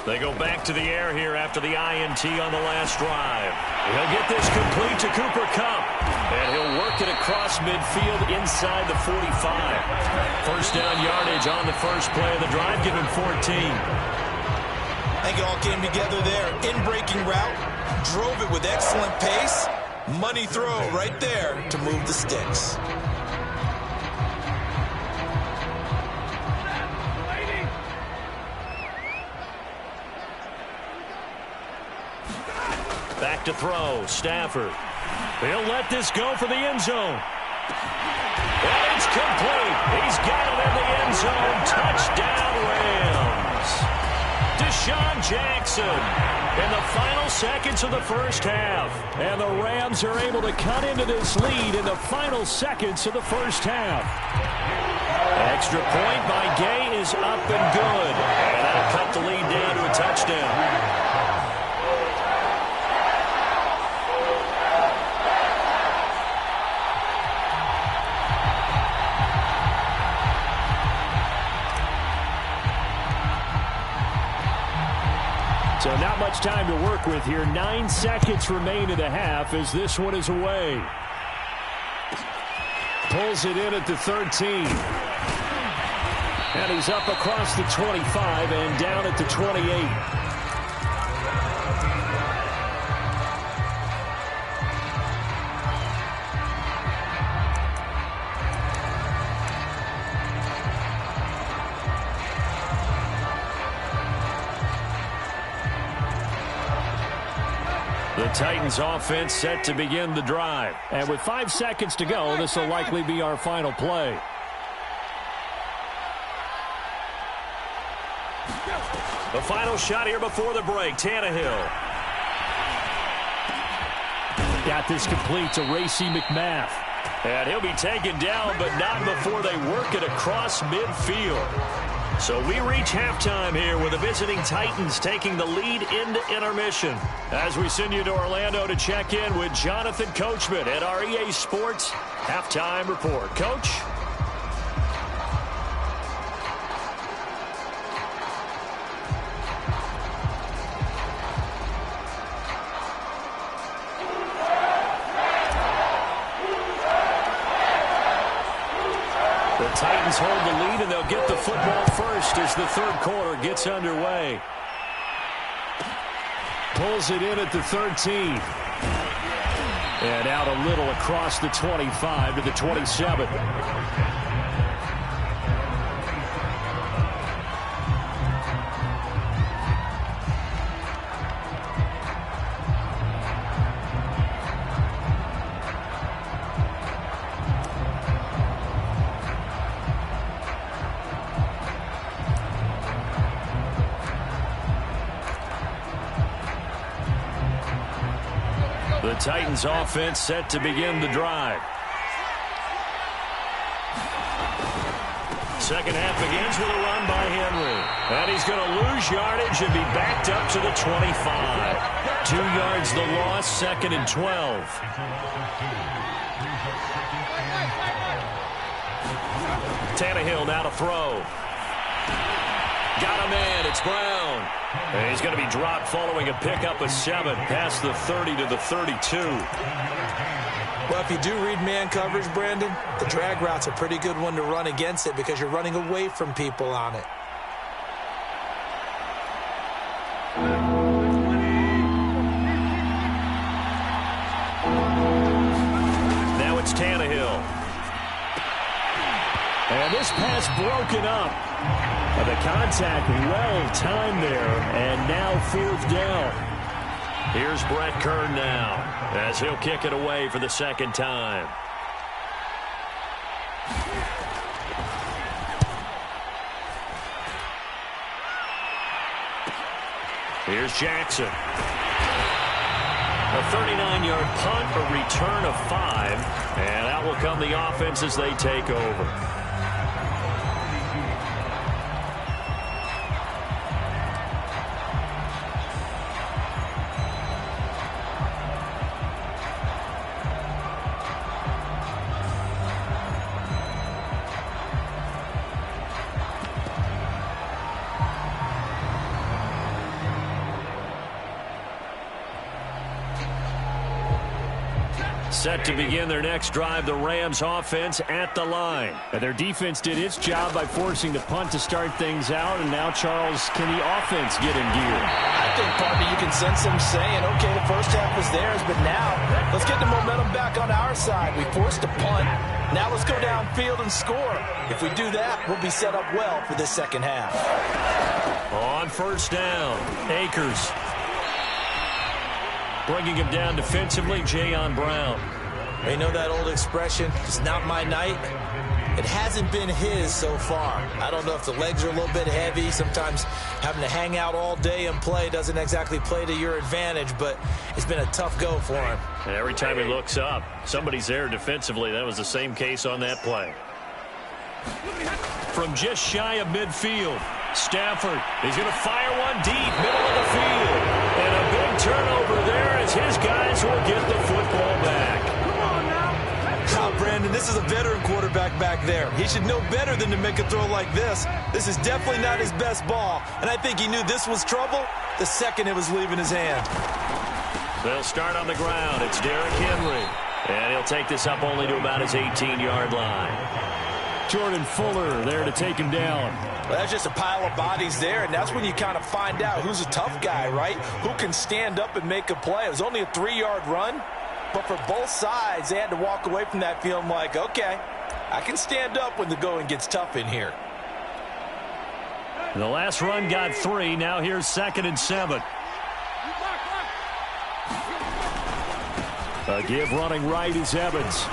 They go back to the air here after the INT on the last drive. He'll get this complete to Cooper Kupp. And he'll work it across midfield inside the 45. 1st down yardage on the first play of the drive, give him 14. I think it all came together there. In-breaking route. Drove it with excellent pace. Money throw right there to move the sticks. Back to throw. Stafford. He'll let this go for the end zone. And it's complete. He's got it in the end zone. Touchdown, Rams. Deshaun Jackson in the final seconds of the first half. And the Rams are able to cut into this lead in the final seconds of the first half. Extra point by Gay is up and good. And that'll cut the lead down to a touchdown. So not much time to work with here. 9 seconds remain in the half as this one is away. Pulls it in at the 13. And he's up across the 25 and down at the 28. The Titans offense set to begin the drive. And with 5 seconds to go, this will likely be our final play. The final shot here before the break. Tannehill. Got this complete to Racey McMath. And he'll be taken down, but not before they work it across midfield. So we reach halftime here with the visiting Titans taking the lead into intermission. As we send you to Orlando to check in with Jonathan Coachman at our EA Sports Halftime Report. Coach? The Titans hold the lead, and they'll get the football first as the third quarter gets underway. Pulls it in at the 13. And out a little across the 25 to the 27. The Titans offense set to begin the drive. Second half begins with a run by Henry. And he's going to lose yardage and be backed up to the 25. 2 yards the loss, 2nd and 12. Tannehill now to throw. Got a man, it's Brown. And he's going to be dropped following a pickup of 7 past the 30 to the 32. Well, if you do read man coverage, Brandon, the drag route's a pretty good one to run against it because you're running away from people on it. Now it's Tannehill. And this pass broken up. The contact well-timed there, and now 4th down. Here's Brett Kern now, as he'll kick it away for the 2nd time. Here's Jackson. A 39-yard punt, a return of 5, and out will come the offense as they take over. Set to begin their next drive, the Rams offense at the line. And their defense did its job by forcing the punt to start things out, and now, Charles, can the offense get in gear? I think, partner, you can sense them saying, okay, the first half was theirs, but now let's get the momentum back on our side. We forced a punt. Now let's go downfield and score. If we do that, we'll be set up well for this second half. On 1st down, Akers. Bringing him down defensively, Jayon Brown. You know that old expression, it's not my night? It hasn't been his so far. I don't know if the legs are a little bit heavy. Sometimes having to hang out all day and play doesn't exactly play to your advantage, but it's been a tough go for him. And every time he looks up, somebody's there defensively. That was the same case on that play. From just shy of midfield, Stafford is going to fire one deep, middle of the field. And a big turnover there as his guys will get the football back. Come on now. Brandon, this is a veteran quarterback back there. He should know better than to make a throw like this. This is definitely not his best ball. And I think he knew this was trouble the second it was leaving his hand. They'll start on the ground. It's Derrick Henry. And he'll take this up only to about his 18-yard line. Jordan Fuller there to take him down. Well, that's just a pile of bodies there, and that's when you kind of find out who's a tough guy, right? Who can stand up and make a play. It was only a 3-yard run, but for both sides, they had to walk away from that feeling like, okay, I can stand up when the going gets tough in here. The last run got 3. Now here's 2nd and 7. A give running right is Evans.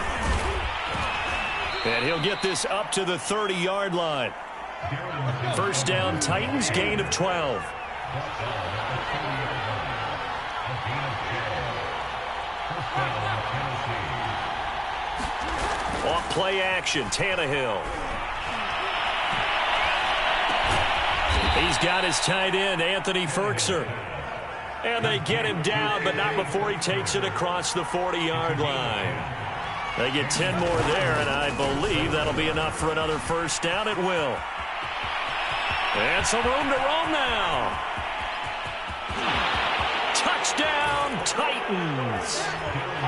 And he'll get this up to the 30-yard line. 1st down, Titans, gain of 12. Off play action, Tannehill. He's got his tight end, Anthony Firkser. And they get him down, but not before he takes it across the 40-yard line. They get 10 more there, and I believe that'll be enough for another 1st down. It will. And some room to roam now. Touchdown, Titans.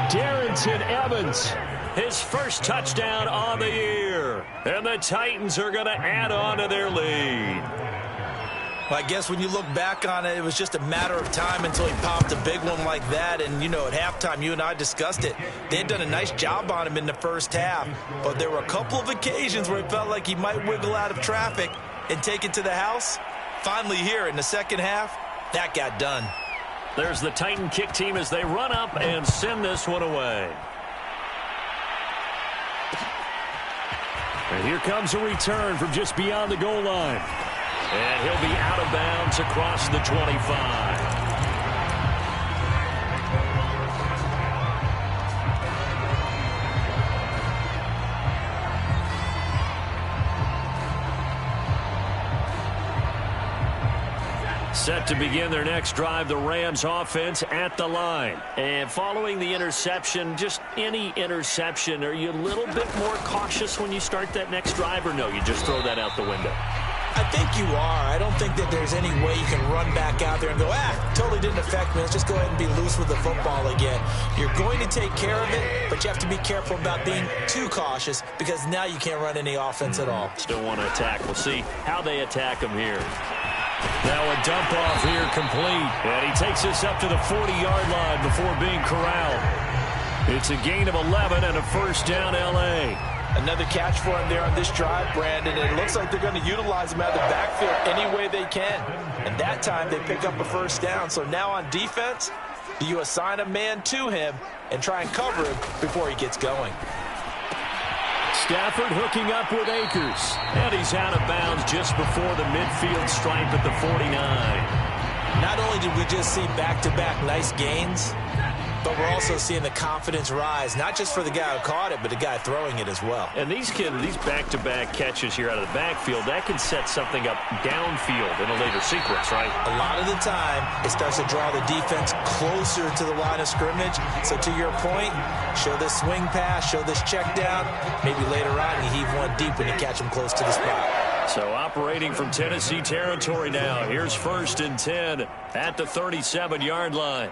Darrynton Evans, his first touchdown on the year. And the Titans are going to add on to their lead. Well, I guess when you look back on it, it was just a matter of time until he popped a big one like that. And, you know, at halftime, you and I discussed it. They had done a nice job on him in the first half. But there were a couple of occasions where it felt like he might wiggle out of traffic and take it to the house. Finally here in the second half, that got done. There's the Titan kick team as they run up and send this one away. And here comes a return from just beyond the goal line. And he'll be out of bounds across the 25. Set to begin their next drive, the Rams offense at the line. And following the interception, just any interception, are you a little bit more cautious when you start that next drive, or no, you just throw that out the window? I think you are. I don't think that there's any way you can run back out there and go, totally didn't affect me. Let's just go ahead and be loose with the football again. You're going to take care of it, but you have to be careful about being too cautious because now you can't run any offense at all. Still want to attack. We'll see how they attack him here. Now a dump off here complete. And he takes this up to the 40-yard line before being corralled. It's a gain of 11 and a 1st down, L.A. Another catch for him there on this drive, Brandon. It looks like they're going to utilize him out of the backfield any way they can. And that time they pick up a first down. So now on defense, do you assign a man to him and try and cover him before he gets going? Stafford hooking up with Akers. And he's out of bounds just before the midfield stripe at the 49. Not only did we just see back-to-back nice gains, but we're also seeing the confidence rise, not just for the guy who caught it, but the guy throwing it as well. And these back-to-back catches here out of the backfield, that can set something up downfield in a later sequence, right? A lot of the time, it starts to draw the defense closer to the line of scrimmage. So to your point, show this swing pass, show this check down. Maybe later on, you heave one deep when you catch him close to the spot. So operating from Tennessee territory now. Here's 1st and 10 at the 37-yard line.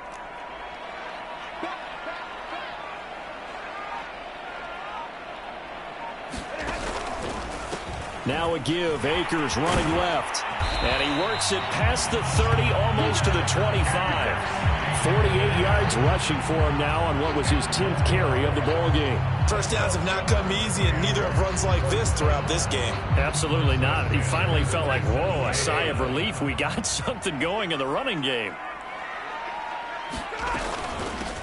Now a give. Akers running left. And he works it past the 30, almost to the 25. 48 yards rushing for him now on what was his 10th carry of the ball game. First downs have not come easy, and neither have runs like this throughout this game. Absolutely not. He finally felt like, whoa, a sigh of relief. We got something going in the running game.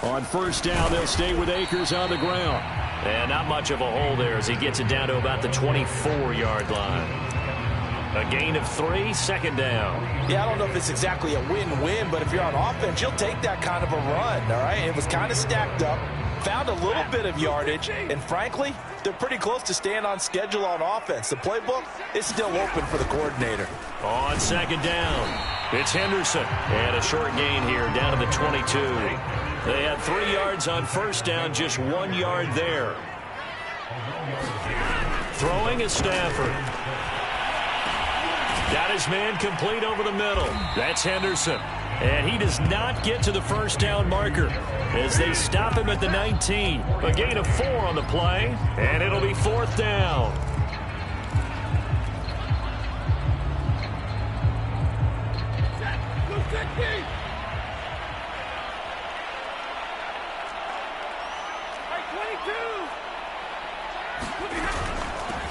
On 1st down, they'll stay with Akers on the ground. And not much of a hole there as he gets it down to about the 24-yard line. A gain of 3, 2nd down. Yeah, I don't know if it's exactly a win-win, but if you're on offense, you'll take that kind of a run, all right? It was kind of stacked up, found a little bit of yardage, and frankly, they're pretty close to staying on schedule on offense. The playbook is still open for the coordinator. On 2nd down, it's Henderson. And a short gain here down to the 22. They had 3 yards on 1st down, just 1 yard there. Throwing is Stafford. Got his man complete over the middle. That's Henderson. And he does not get to the 1st down marker as they stop him at the 19. A gain of 4 on the play, and it'll be 4th down.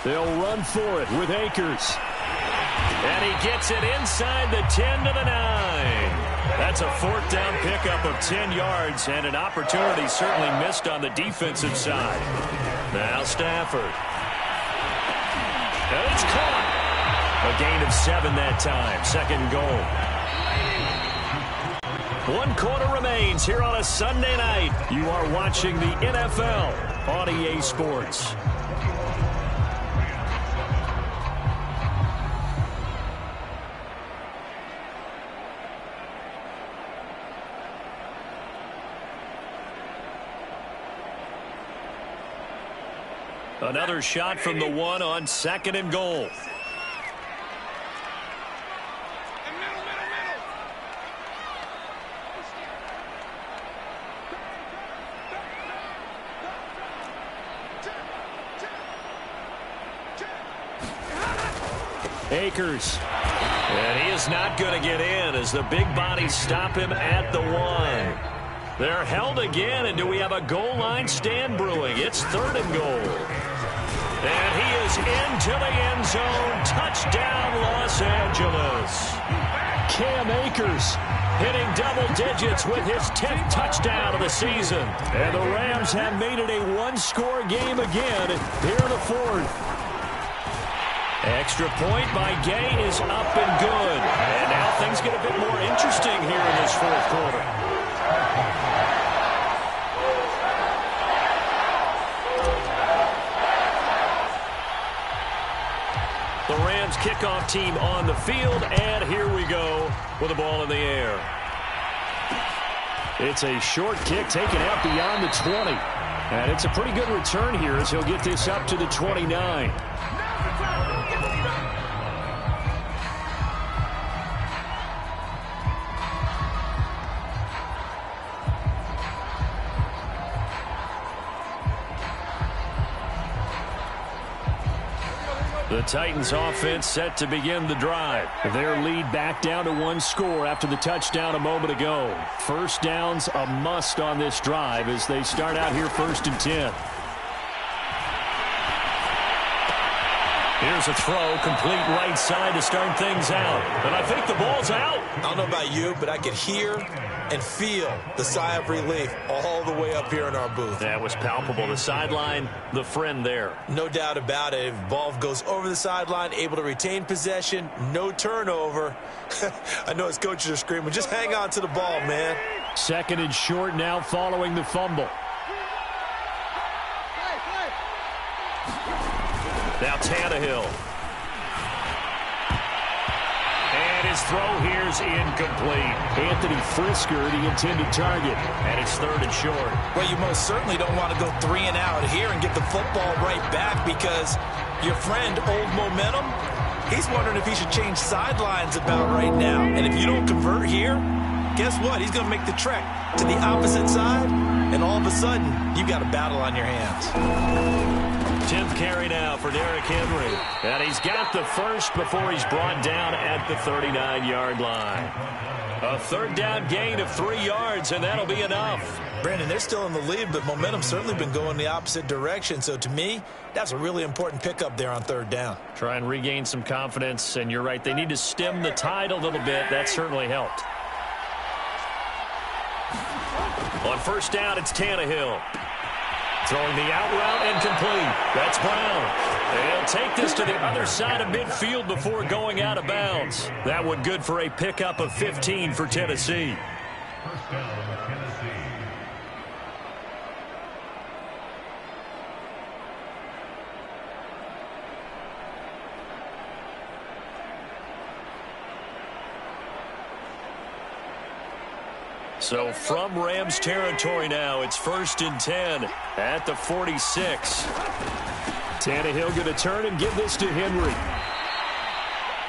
They'll run for it with Akers. And he gets it inside the 10 to the 9. That's a 4th down pickup of 10 yards and an opportunity certainly missed on the defensive side. Now Stafford. And it's caught. A gain of 7 that time. 2nd goal. 1 quarter remains here on a Sunday night. You are watching the NFL on EA Sports. Another shot from the 1 on 2nd and goal. Akers. And he is not going to get in as the big bodies stop him at the 1. They're held again, and do we have a goal line stand brewing? It's 3rd and goal. And he is into the end zone. Touchdown, Los Angeles. Cam Akers hitting double digits with his 10th touchdown of the season. And the Rams have made it a one-score game again here in the 4th. Extra point by Gay is up and good. And now things get a bit more interesting here in this 4th quarter. The Rams kickoff team on the field, and here we go with the ball in the air. It's a short kick taken out beyond the 20. And it's a pretty good return here as he'll get this up to the 29. The Titans offense set to begin the drive. Their lead back down to 1 score after the touchdown a moment ago. 1st down's a must on this drive as they start out here 1st and 10. Here's a throw, complete right side to start things out. And I think the ball's out. I don't know about you, but I could hear and feel the sigh of relief all the way up here in our booth. That was palpable. The sideline, the friend there. No doubt about it. If the ball goes over the sideline, able to retain possession, no turnover. I know his coaches are screaming, just hang on to the ball, man. Second and short now following the fumble. Now Tannehill. And his throw here's incomplete. Anthony Frisker, the intended target. And it's third and short. Well, you most certainly don't want to go 3 and out here and get the football right back because your friend, Old Momentum, he's wondering if he should change sidelines about right now. And if you don't convert here, guess what? He's going to make the trek to the opposite side, and all of a sudden, you've got a battle on your hands. 10th carry now for Derrick Henry. And he's got the first before he's brought down at the 39-yard line. A third down gain of 3 yards, and that'll be enough. Brandon, they're still in the lead, but momentum's certainly been going the opposite direction. So to me, that's a really important pickup there on third down. Try and regain some confidence, and you're right. They need to stem the tide a little bit. That certainly helped. On first down, it's Tannehill. Throwing the out route and complete. That's Brown. They'll take this to the other side of midfield before going out of bounds. That one good for a pickup of 15 for Tennessee. First down, Tennessee. So from Rams territory now, it's 1st and 10 at the 46. Tannehill going to turn and give this to Henry.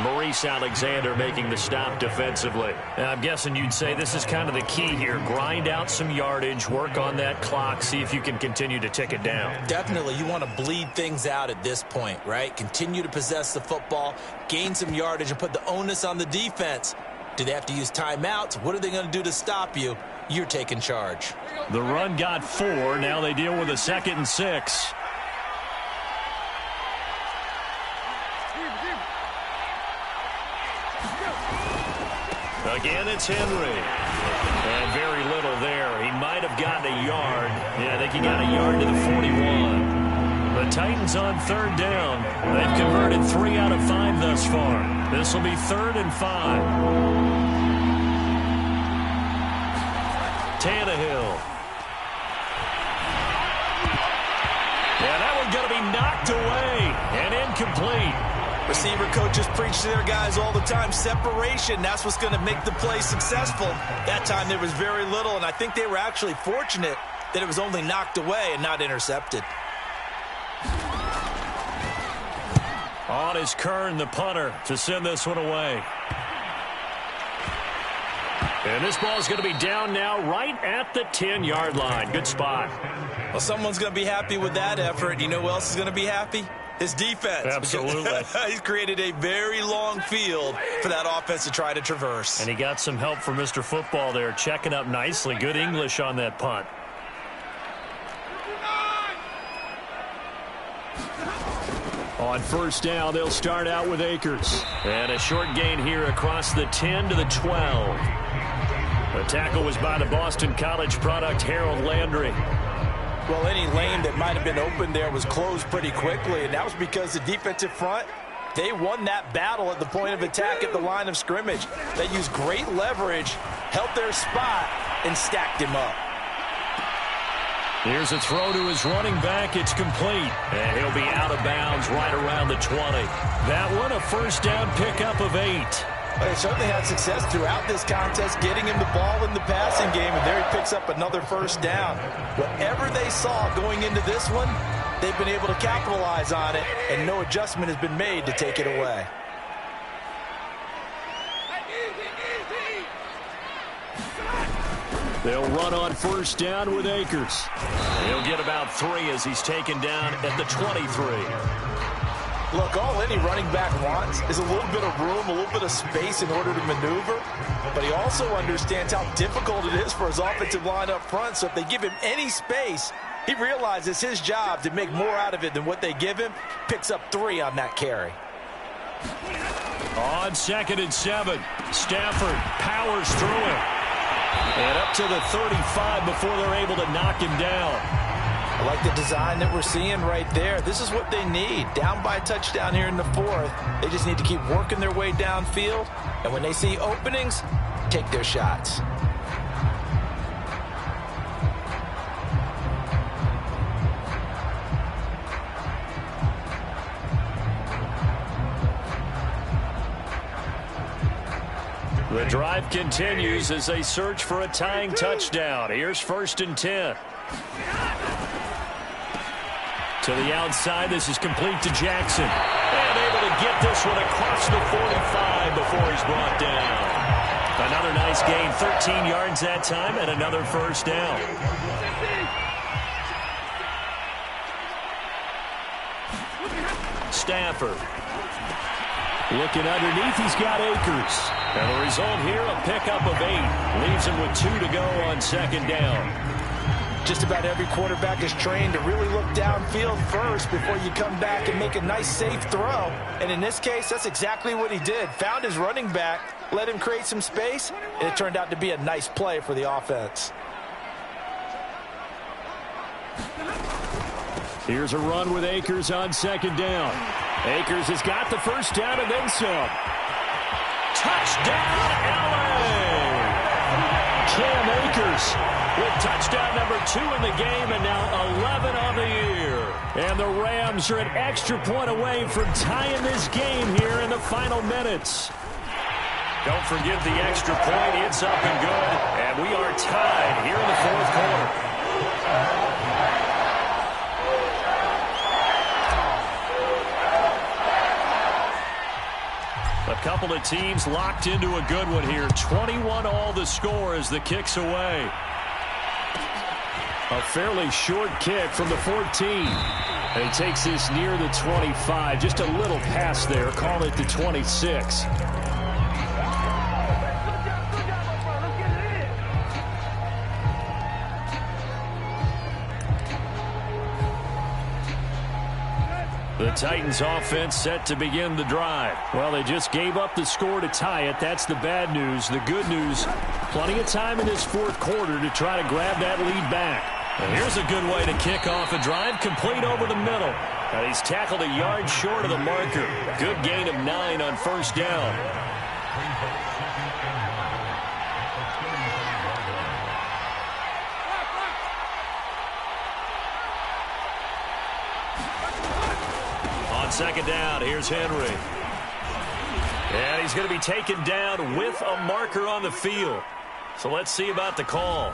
Maurice Alexander making the stop defensively. And I'm guessing you'd say this is kind of the key here. Grind out some yardage, work on that clock, see if you can continue to tick it down. Definitely, you want to bleed things out at this point, right? Continue to possess the football, gain some yardage, and put the onus on the defense. Do they have to use timeouts? What are they going to do to stop you? You're taking charge. The run got 4. Now they deal with a 2nd and 6. Again, it's Henry. And very little there. He might have gotten a yard. Yeah, I think he got a yard to the 41. The Titans on third down. They've converted 3 out of 5 thus far. This will be 3rd and 5. Tannehill. Yeah, that one's going to be knocked away and incomplete. Receiver coaches preach to their guys all the time. Separation, that's what's going to make the play successful. That time there was very little, and I think they were actually fortunate that it was only knocked away and not intercepted. On is Kern, the punter, to send this one away. And this ball is going to be down now right at the 10-yard line. Good spot. Well, someone's going to be happy with that effort. You know who else is going to be happy? His defense. Absolutely. He's created a very long field for that offense to try to traverse. And he got some help from Mr. Football there, checking up nicely. Good English on that punt. On first down, they'll start out with Akers. And a short gain here across the 10 to the 12. The tackle was by the Boston College product, Harold Landry. Well, any lane that might have been open there was closed pretty quickly, and that was because the defensive front, they won that battle at the point of attack at the line of scrimmage. They used great leverage, held their spot, and stacked him up. Here's a throw to his running back. It's complete. And he'll be out of bounds right around the 20. That one a first down pickup of 8. They certainly had success throughout this contest, getting him the ball in the passing game, and there he picks up another first down. Whatever they saw going into this one, they've been able to capitalize on it, and no adjustment has been made to take it away. They'll run on first down with Akers. He'll get about 3 as he's taken down at the 23. Look, all any running back wants is a little bit of room, a little bit of space in order to maneuver. But he also understands how difficult it is for his offensive line up front. So if they give him any space, He realizes his job to make more out of it than what they give him. Picks up 3 on that carry. On 2nd and 7, Stafford powers through it. And up to the 35 before they're able to knock him down. I like the design that we're seeing right there. This is what they need. Down by a touchdown here in the 4th. They just need to keep working their way downfield. And when they see openings, take their shots. The drive continues as they search for a tying touchdown. Here's 1st and 10. To the outside, this is complete to Jackson. And able to get this one across the 45 before he's brought down. Another nice gain, 13 yards that time, and another 1st down. Stafford. Looking underneath, he's got Akers. And the result here, a pickup of 8. Leaves him with 2 to go on 2nd down. Just about every quarterback is trained to really look downfield first before you come back and make a nice, safe throw. And in this case, that's exactly what he did. Found his running back, let him create some space, and it turned out to be a nice play for the offense. Here's a run with Akers on 2nd down. Akers has got the 1st down and then some. Touchdown, LA! Cam Akers with touchdown number 2 in the game and now 11 on the year. And the Rams are an extra point away from tying this game here in the final minutes. Don't forget the extra point. It's up and good. And we are tied here in the 4th quarter. A couple of teams locked into a good one here. 21 all the score as the kick's away. A fairly short kick from the 14. And he takes this near the 25. Just a little pass there. Call it the 26. The Titans offense set to begin the drive. Well, they just gave up the score to tie it. That's the bad news. The good news, plenty of time in this 4th quarter to try to grab that lead back. And here's a good way to kick off a drive, complete over the middle. And he's tackled a yard short of the marker. Good gain of 9 on 1st down. On 2nd down, here's Henry. And he's going to be taken down with a marker on the field. So let's see about the call.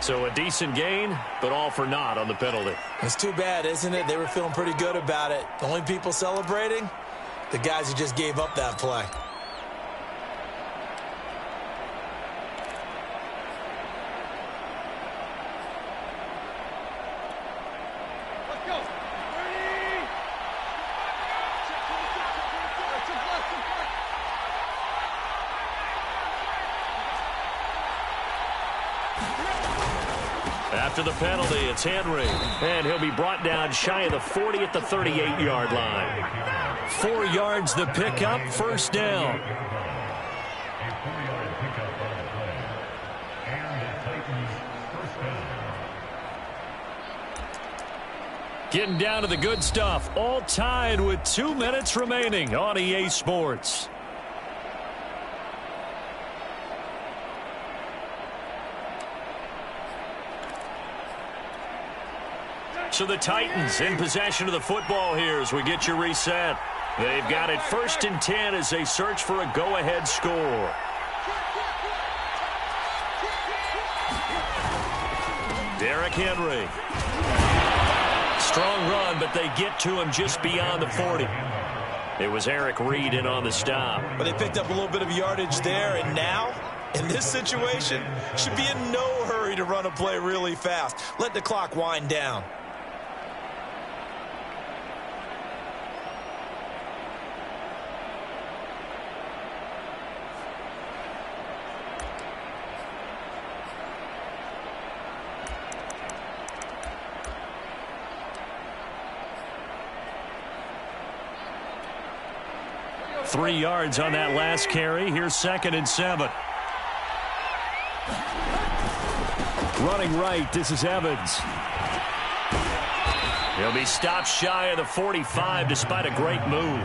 So a decent gain, but all for naught on the penalty. It's too bad, isn't it? They were feeling pretty good about it. The only people celebrating, the guys who just gave up that play. After the penalty, it's Henry. And he'll be brought down shy of the 40 at the 38-yard line. 4 yards the pickup, 1st down. A 4-yard pickup on the play. And the Titans' 1st down. Getting down to the good stuff. All tied with 2 minutes remaining on EA Sports. So the Titans in possession of the football here as we get you reset. They've got it 1st and 10 as they search for a go-ahead score. Derrick Henry. Strong run, but they get to him just beyond the 40. It was Eric Reed in on the stop. But they picked up a little bit of yardage there, and now, in this situation, should be in no hurry to run a play really fast. Let the clock wind down. 3 yards on that last carry. Here's 2nd and 7. Running right, this is Evans. He'll be stopped shy of the 45 despite a great move.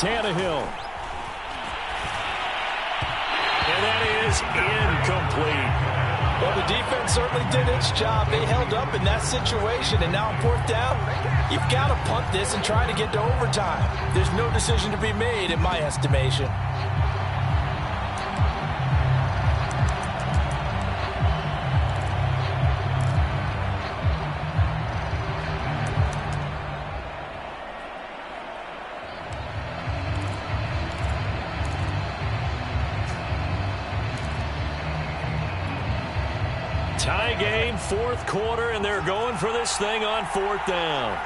Tannehill. And that is incomplete. Well, the defense certainly did its job. They held up in that situation, and now on 4th down, you've got to punt this and try to get to overtime. There's no decision to be made, in my estimation. Tie game, 4th quarter, and they're going for this thing on 4th down.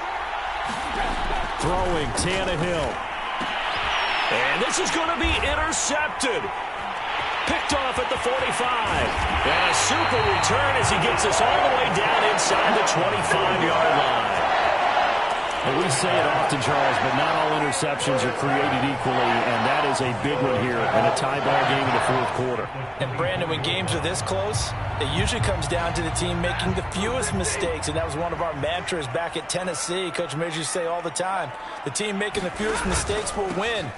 Throwing, Tannehill. And this is going to be intercepted. Picked off at the 45. And a super return as he gets us all the way down inside the 25-yard line. And we say it often, Charles, but not all interceptions are created equally, and that is a big one here in a tie ball game in the 4th quarter. And, Brandon, when games are this close, it usually comes down to the team making the fewest mistakes, and that was one of our mantras back at Tennessee. Coach Major used to say all the time, the team making the fewest mistakes will win.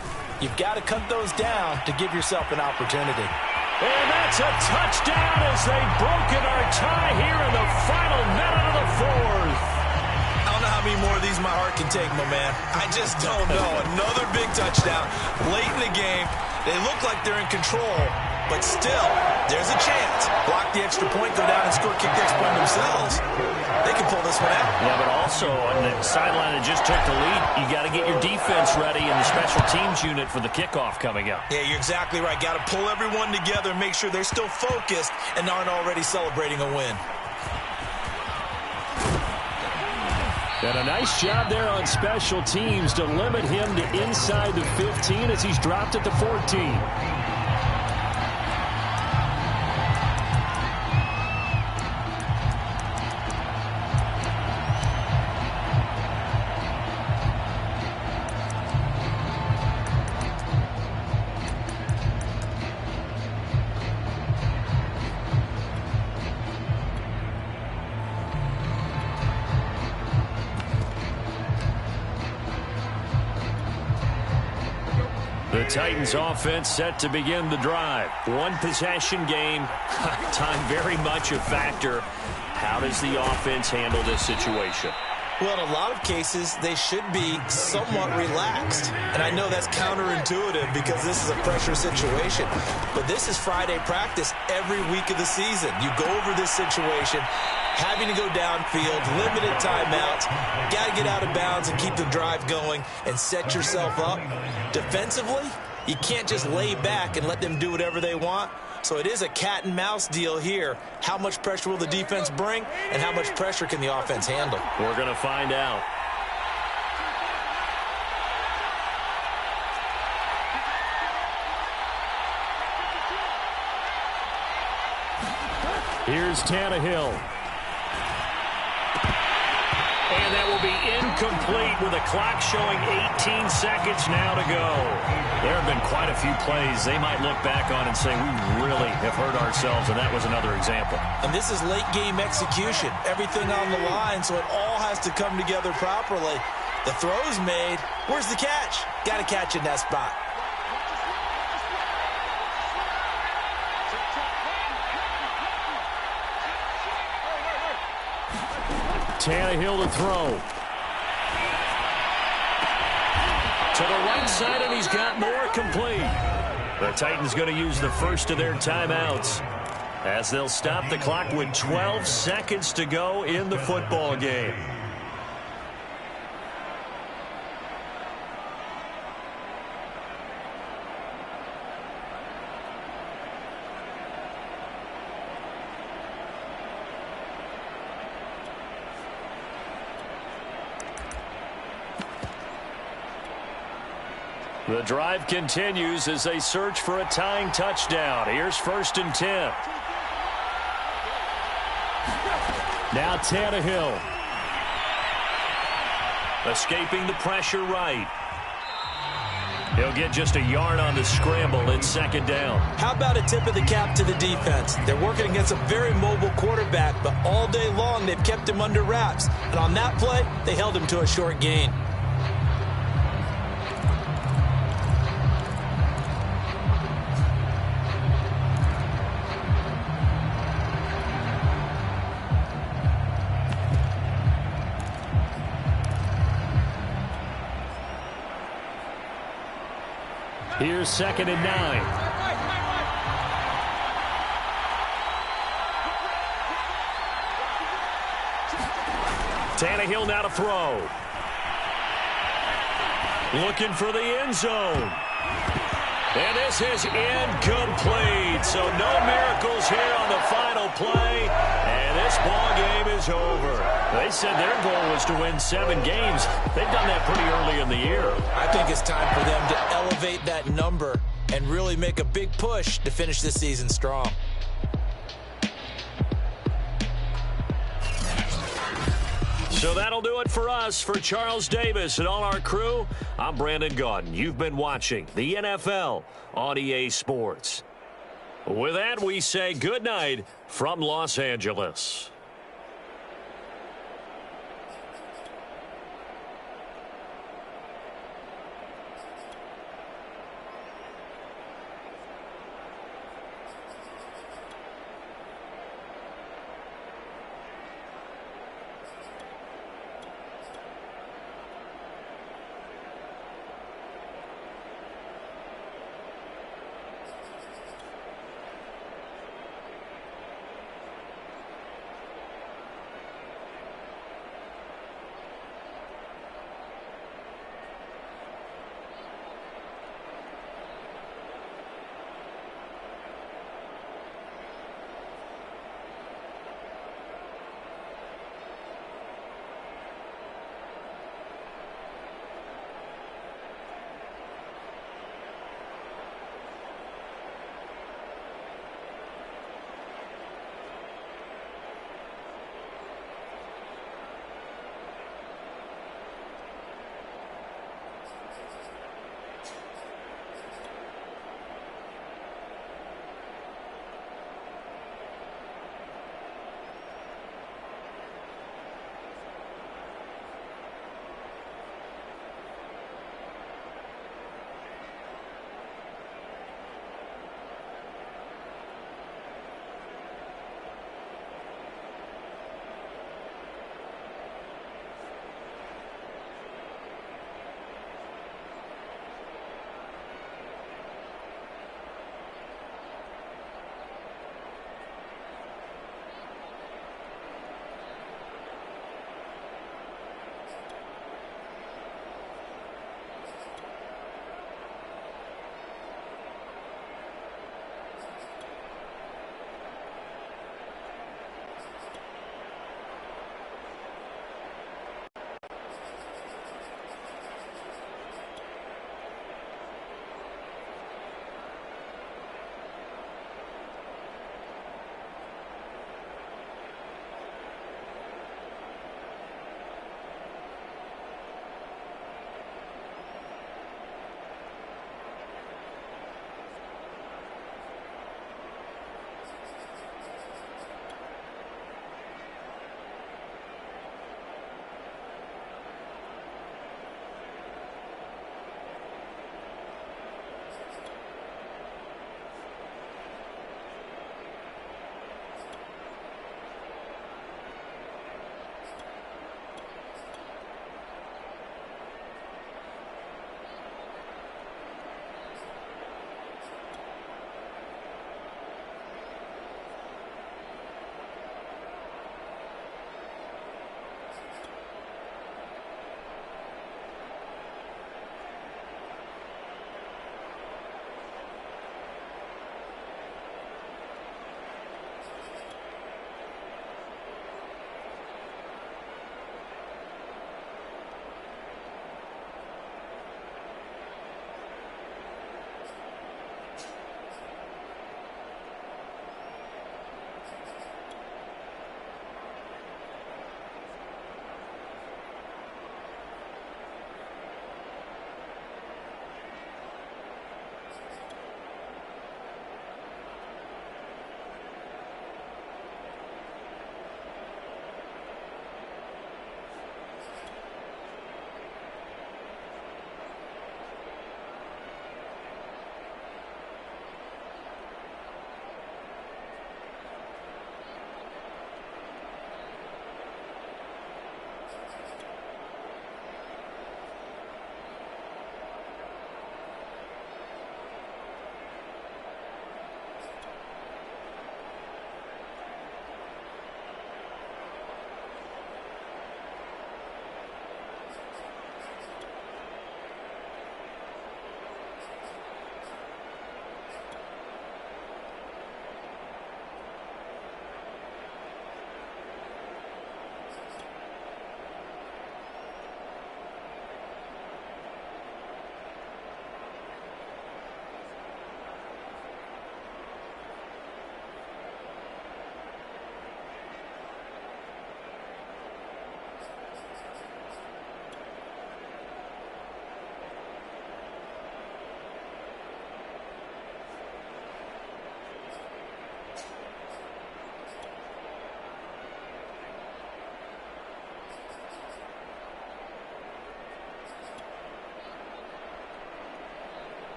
You've got to cut those down to give yourself an opportunity. And that's a touchdown as they've broken our tie here in the final minute of the 4th. I don't know how many more of these my heart can take, my man. I just don't know. Another big touchdown late in the game. They look like they're in control, but still, there's a chance. Block the extra point, go down and score, kick the extra point themselves. They can pull this one out. Yeah, but also on the sideline that just took the lead, you got to get your defense ready and the special teams unit for the kickoff coming up. Yeah, you're exactly right. Got to pull everyone together and make sure they're still focused and aren't already celebrating a win. And a nice job there on special teams to limit him to inside the 15 as he's dropped at the 14. The Titans offense set to begin the drive. One possession game. Time very much a factor. How does the offense handle this situation? Well, in a lot of cases, they should be somewhat relaxed. And I know that's counterintuitive because this is a pressure situation. But this is Friday practice every week of the season. You go over this situation, having to go downfield, limited timeouts, got to get out of bounds and keep the drive going and set yourself up. Defensively, you can't just lay back and let them do whatever they want. So it is a cat and mouse deal here. How much pressure will the defense bring, and how much pressure can the offense handle? We're going to find out. Here's Tannehill. And that will be incomplete with a clock showing 18 seconds now to go. There have been quite a few plays they might look back on and say, we really have hurt ourselves, and that was another example. And this is late game execution. Everything on the line, so it all has to come together properly. The throw's made. Where's the catch? Got to catch in that spot. Tannehill to throw. To the right side, and he's got more complete. The Titans going to use the first of their timeouts as they'll stop the clock with 12 seconds to go in the football game. The drive continues as they search for a tying touchdown. Here's 1st and 10. Now Tannehill. Escaping the pressure right. He'll get just a yard on the scramble. It's 2nd down. How about a tip of the cap to the defense? They're working against a very mobile quarterback, but all day long they've kept him under wraps. And on that play, they held him to a short gain. Here's 2nd and 9. Tannehill now to throw. Looking for the end zone. And this is incomplete. So no miracles here on the final play. And this ball game is over. They said their goal was to win 7 games. They've done that pretty early in the year. I think it's time for them to elevate that number and really make a big push to finish this season strong. So that'll do it for us. For Charles Davis and all our crew, I'm Brandon Gaudin. You've been watching the NFL on EA Sports. With that, we say good night from Los Angeles.